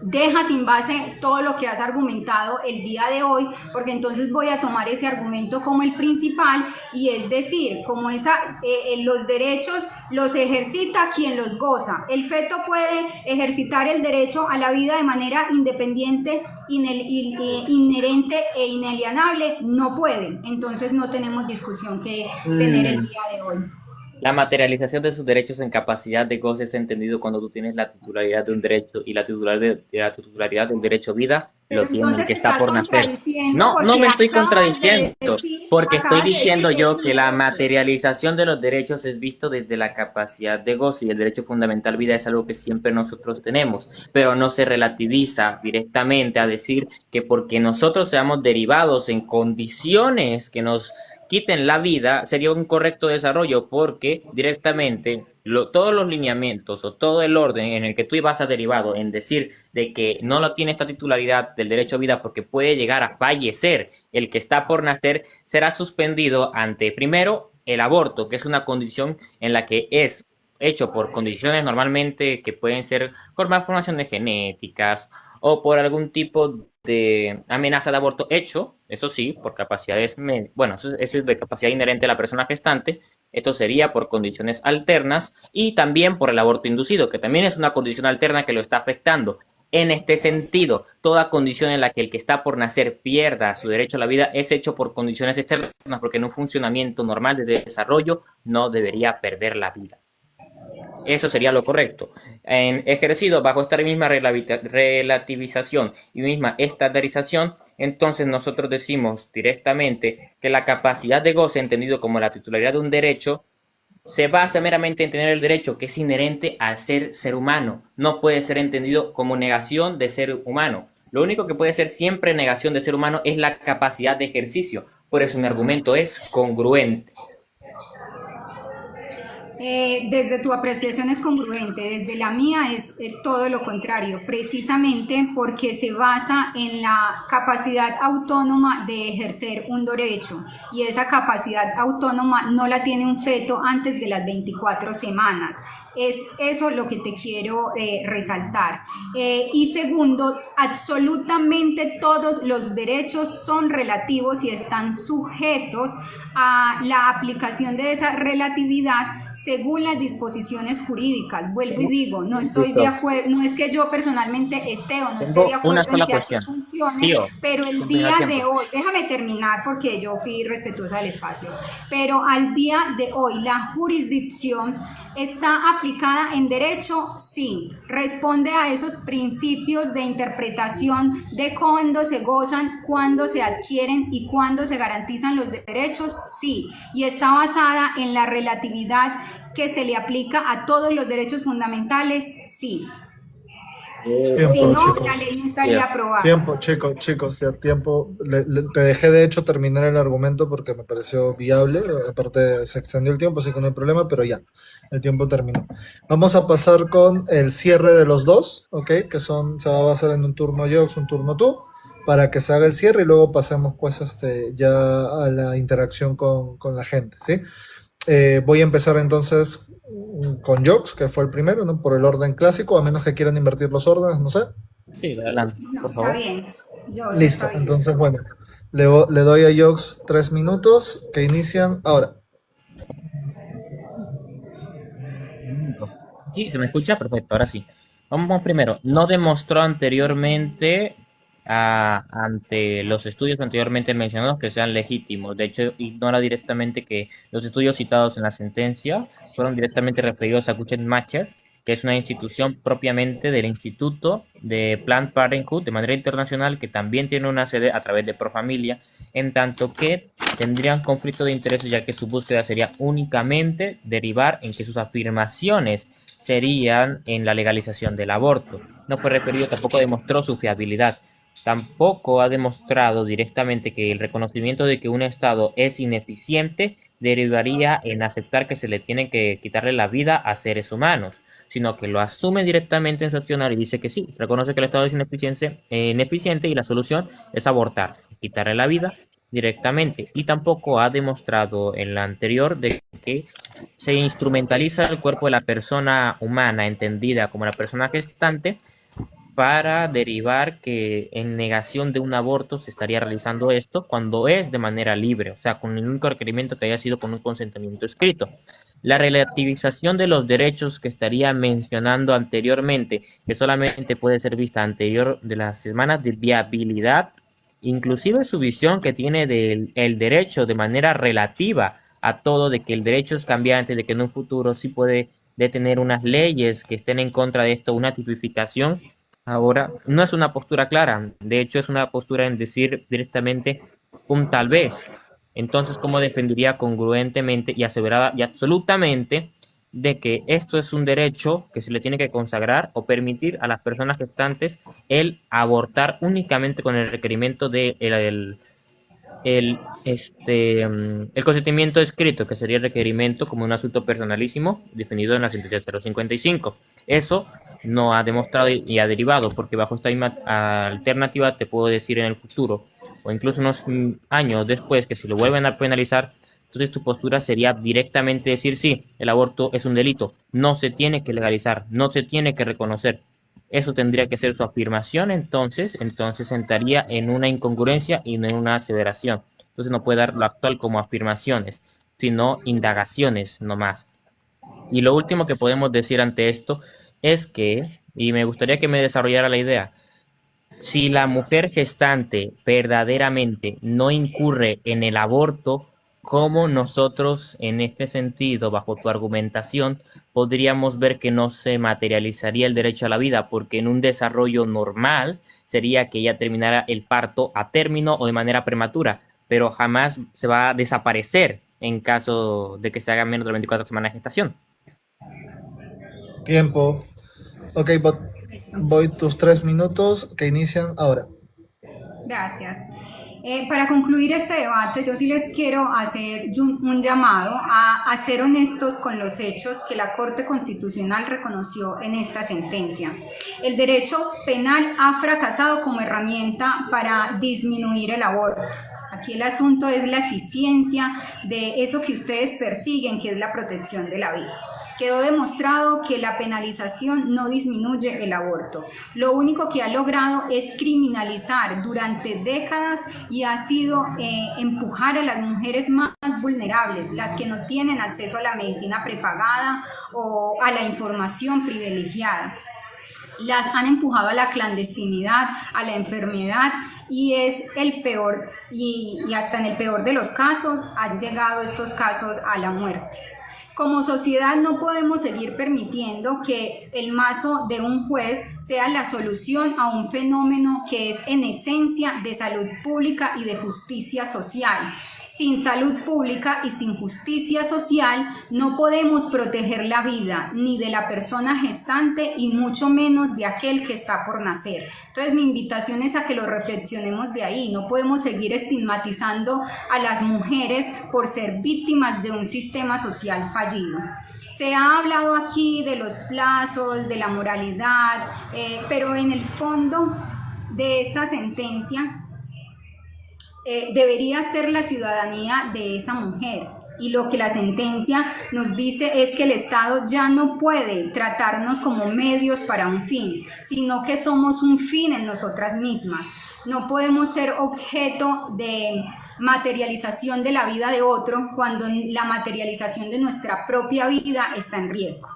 Speaker 2: deja sin base todo lo que has argumentado el día de hoy, porque entonces voy a tomar ese argumento como el principal, y es decir, como los derechos los ejercita quien los goza. El feto puede ejercitar el derecho a la vida de manera independiente, inherente e inalienable, no puede. Entonces no tenemos discusión que tener el día de hoy.
Speaker 3: La materialización de sus derechos en capacidad de goce es entendido cuando tú tienes la titularidad de un derecho y la titularidad del derecho a vida lo tiene el que está por nacer. No me estoy contradiciendo, porque estoy diciendo yo que la materialización de los derechos es visto desde la capacidad de goce y el derecho fundamental vida es algo que siempre nosotros tenemos, pero no se relativiza directamente a decir que porque nosotros seamos derivados en condiciones que nos quiten la vida, sería un correcto desarrollo porque directamente todos los lineamientos o todo el orden en el que tú ibas a derivado en decir de que no lo tiene esta titularidad del derecho a vida porque puede llegar a fallecer el que está por nacer, será suspendido ante primero el aborto, que es una condición en la que es hecho por condiciones normalmente que pueden ser por malformaciones genéticas o por algún tipo de amenaza de aborto hecho, eso sí, por capacidades, bueno, eso es de capacidad inherente a la persona gestante, esto sería por condiciones alternas y también por el aborto inducido, que también es una condición alterna que lo está afectando. En este sentido, toda condición en la que el que está por nacer pierda su derecho a la vida es hecho por condiciones externas, porque en un funcionamiento normal de desarrollo no debería perder la vida. Eso sería lo correcto. En ejercido bajo esta misma relativización y misma estandarización, entonces nosotros decimos directamente que la capacidad de goce, entendido como la titularidad de un derecho, se basa meramente en tener el derecho que es inherente al ser humano. No puede ser entendido como negación de ser humano. Lo único que puede ser siempre negación de ser humano es la capacidad de ejercicio. Por eso mi argumento es congruente.
Speaker 2: Desde tu apreciación es congruente, desde la mía es todo lo contrario, precisamente porque se basa en la capacidad autónoma de ejercer un derecho, y esa capacidad autónoma no la tiene un feto antes de las 24 semanas. Es eso lo que te quiero resaltar. Y segundo, absolutamente todos los derechos son relativos y están sujetos a la aplicación de esa relatividad según las disposiciones jurídicas. Vuelvo y digo, no estoy de acuerdo, no es que yo personalmente esté o no esté de acuerdo en que así funcione, pero el día de hoy, déjame terminar porque yo fui respetuosa del espacio, pero al día de hoy la jurisdicción ¿está aplicada en derecho? Sí. ¿Responde a esos principios de interpretación de cuándo se gozan, cuándo se adquieren y cuándo se garantizan los derechos? Sí. ¿Y está basada en la relatividad que se le aplica a todos los derechos fundamentales? Sí.
Speaker 1: Tiempo,
Speaker 2: si no,
Speaker 1: chicos.
Speaker 2: la ley no estaría aprobada.
Speaker 1: Tiempo, chicos, ya tiempo. Te dejé de hecho terminar el argumento porque me pareció viable. Aparte se extendió el tiempo, así que no hay problema, pero ya, el tiempo terminó. Vamos a pasar con el cierre de los dos, ¿ok? Que se va a basar en un turno yo, un turno tú. para que se haga el cierre y luego pasemos pues ya a la interacción con la gente, ¿sí? Voy a empezar entonces con Jox, que fue el primero, ¿no? Por el orden clásico, a menos que quieran invertir los órdenes, no sé.
Speaker 3: Sí, adelante,
Speaker 2: No,
Speaker 3: por
Speaker 2: está
Speaker 3: favor.
Speaker 2: bien. Yo
Speaker 1: Listo,
Speaker 2: está bien.
Speaker 1: entonces bueno, le doy a Jox 3 minutos que inician ahora.
Speaker 3: Sí, se me escucha perfecto, ahora sí. Vamos primero. No demostró anteriormente ante los estudios anteriormente mencionados que sean legítimos. De hecho, ignora directamente que los estudios citados en la sentencia fueron directamente referidos a Guttmacher, que es una institución propiamente del Instituto de Planned Parenthood de manera internacional, que también tiene una sede a través de Profamilia, en tanto que tendrían conflicto de intereses, ya que su búsqueda sería únicamente derivar en que sus afirmaciones serían en la legalización del aborto. No fue referido, tampoco demostró su fiabilidad. Tampoco ha demostrado directamente que el reconocimiento de que un Estado es ineficiente derivaría en aceptar que se le tiene que quitarle la vida a seres humanos, sino que lo asume directamente en su accionar y dice que sí, reconoce que el Estado es ineficiente y la solución es abortar, quitarle la vida directamente. Y tampoco ha demostrado en la anterior de que se instrumentaliza el cuerpo de la persona humana, entendida como la persona gestante, para derivar que en negación de un aborto se estaría realizando esto cuando es de manera libre, o sea, con el único requerimiento que haya sido con un consentimiento escrito. La relativización de los derechos que estaría mencionando anteriormente, que solamente puede ser vista anterior de las semanas de viabilidad, inclusive su visión que tiene del el derecho de manera relativa a todo, de que el derecho es cambiante, de que en un futuro sí puede detener unas leyes que estén en contra de esto, una tipificación. Ahora, no es una postura clara, de hecho es una postura en decir directamente un tal vez. Entonces, ¿cómo defendería congruentemente y aseverada y absolutamente de que esto es un derecho que se le tiene que consagrar o permitir a las personas gestantes el abortar únicamente con el requerimiento de el consentimiento escrito, que sería el requerimiento como un asunto personalísimo definido en la sentencia 055? Eso no ha demostrado y ha derivado, porque bajo esta misma alternativa te puedo decir en el futuro, o incluso unos años después, que si lo vuelven a penalizar, entonces tu postura sería directamente decir, sí, el aborto es un delito, no se tiene que legalizar, no se tiene que reconocer. Eso tendría que ser su afirmación, entonces entraría en una incongruencia y no en una aseveración. Entonces no puede dar lo actual como afirmaciones, sino indagaciones nomás. Y lo último que podemos decir ante esto es que, y me gustaría que me desarrollara la idea, si la mujer gestante verdaderamente no incurre en el aborto, ¿cómo nosotros, en este sentido, bajo tu argumentación, podríamos ver que no se materializaría el derecho a la vida? Porque en un desarrollo normal sería que ella terminara el parto a término o de manera prematura, pero jamás se va a desaparecer en caso de que se haga menos de 24 semanas de gestación.
Speaker 1: Tiempo. Ok, voy tus 3 minutos que inician ahora.
Speaker 2: Gracias. Para concluir este debate, yo sí les quiero hacer un llamado a ser honestos con los hechos que la Corte Constitucional reconoció en esta sentencia. El derecho penal ha fracasado como herramienta para disminuir el aborto. Aquí el asunto es la eficiencia de eso que ustedes persiguen, que es la protección de la vida. Quedó demostrado que la penalización no disminuye el aborto. Lo único que ha logrado es criminalizar durante décadas y ha sido empujar a las mujeres más vulnerables, las que no tienen acceso a la medicina prepagada o a la información privilegiada. Las han empujado a la clandestinidad, a la enfermedad, y es el peor, y hasta en el peor de los casos han llegado estos casos a la muerte. Como sociedad no podemos seguir permitiendo que el mazo de un juez sea la solución a un fenómeno que es en esencia de salud pública y de justicia social. Sin salud pública y sin justicia social no podemos proteger la vida ni de la persona gestante y mucho menos de aquel que está por nacer. Entonces mi invitación es a que lo reflexionemos de ahí. No podemos seguir estigmatizando a las mujeres por ser víctimas de un sistema social fallido. Se ha hablado aquí de los plazos, de la moralidad, pero en el fondo de esta sentencia debería ser la ciudadanía de esa mujer. Y lo que la sentencia nos dice es que el Estado ya no puede tratarnos como medios para un fin, sino que somos un fin en nosotras mismas. No podemos ser objeto de materialización de la vida de otro cuando la materialización de nuestra propia vida está en riesgo.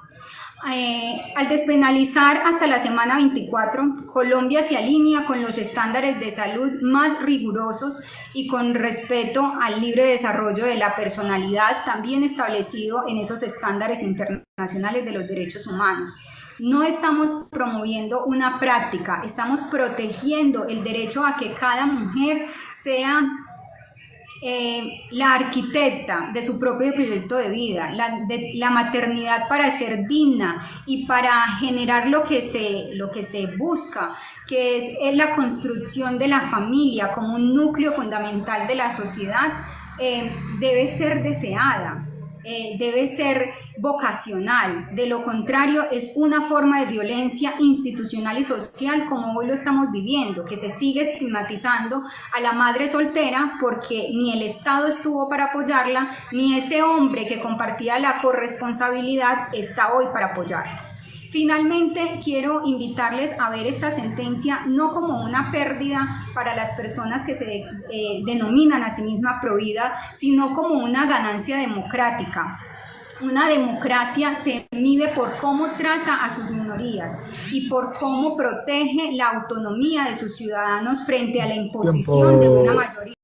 Speaker 2: Al despenalizar hasta la semana 24, Colombia se alinea con los estándares de salud más rigurosos y con respeto al libre desarrollo de la personalidad, también establecido en esos estándares internacionales de los derechos humanos. No estamos promoviendo una práctica, estamos protegiendo el derecho a que cada mujer sea la arquitecta de su propio proyecto de vida, la maternidad para ser digna y para generar lo que se busca, que es la construcción de la familia como un núcleo fundamental de la sociedad, debe ser deseada, debe ser vocacional. De lo contrario, es una forma de violencia institucional y social como hoy lo estamos viviendo, que se sigue estigmatizando a la madre soltera porque ni el Estado estuvo para apoyarla, ni ese hombre que compartía la corresponsabilidad está hoy para apoyarla. Finalmente, quiero invitarles a ver esta sentencia no como una pérdida para las personas que se denominan a sí mismas provida, sino como una ganancia democrática. Una democracia se mide por cómo trata a sus minorías y por cómo protege la autonomía de sus ciudadanos frente a la imposición de una mayoría.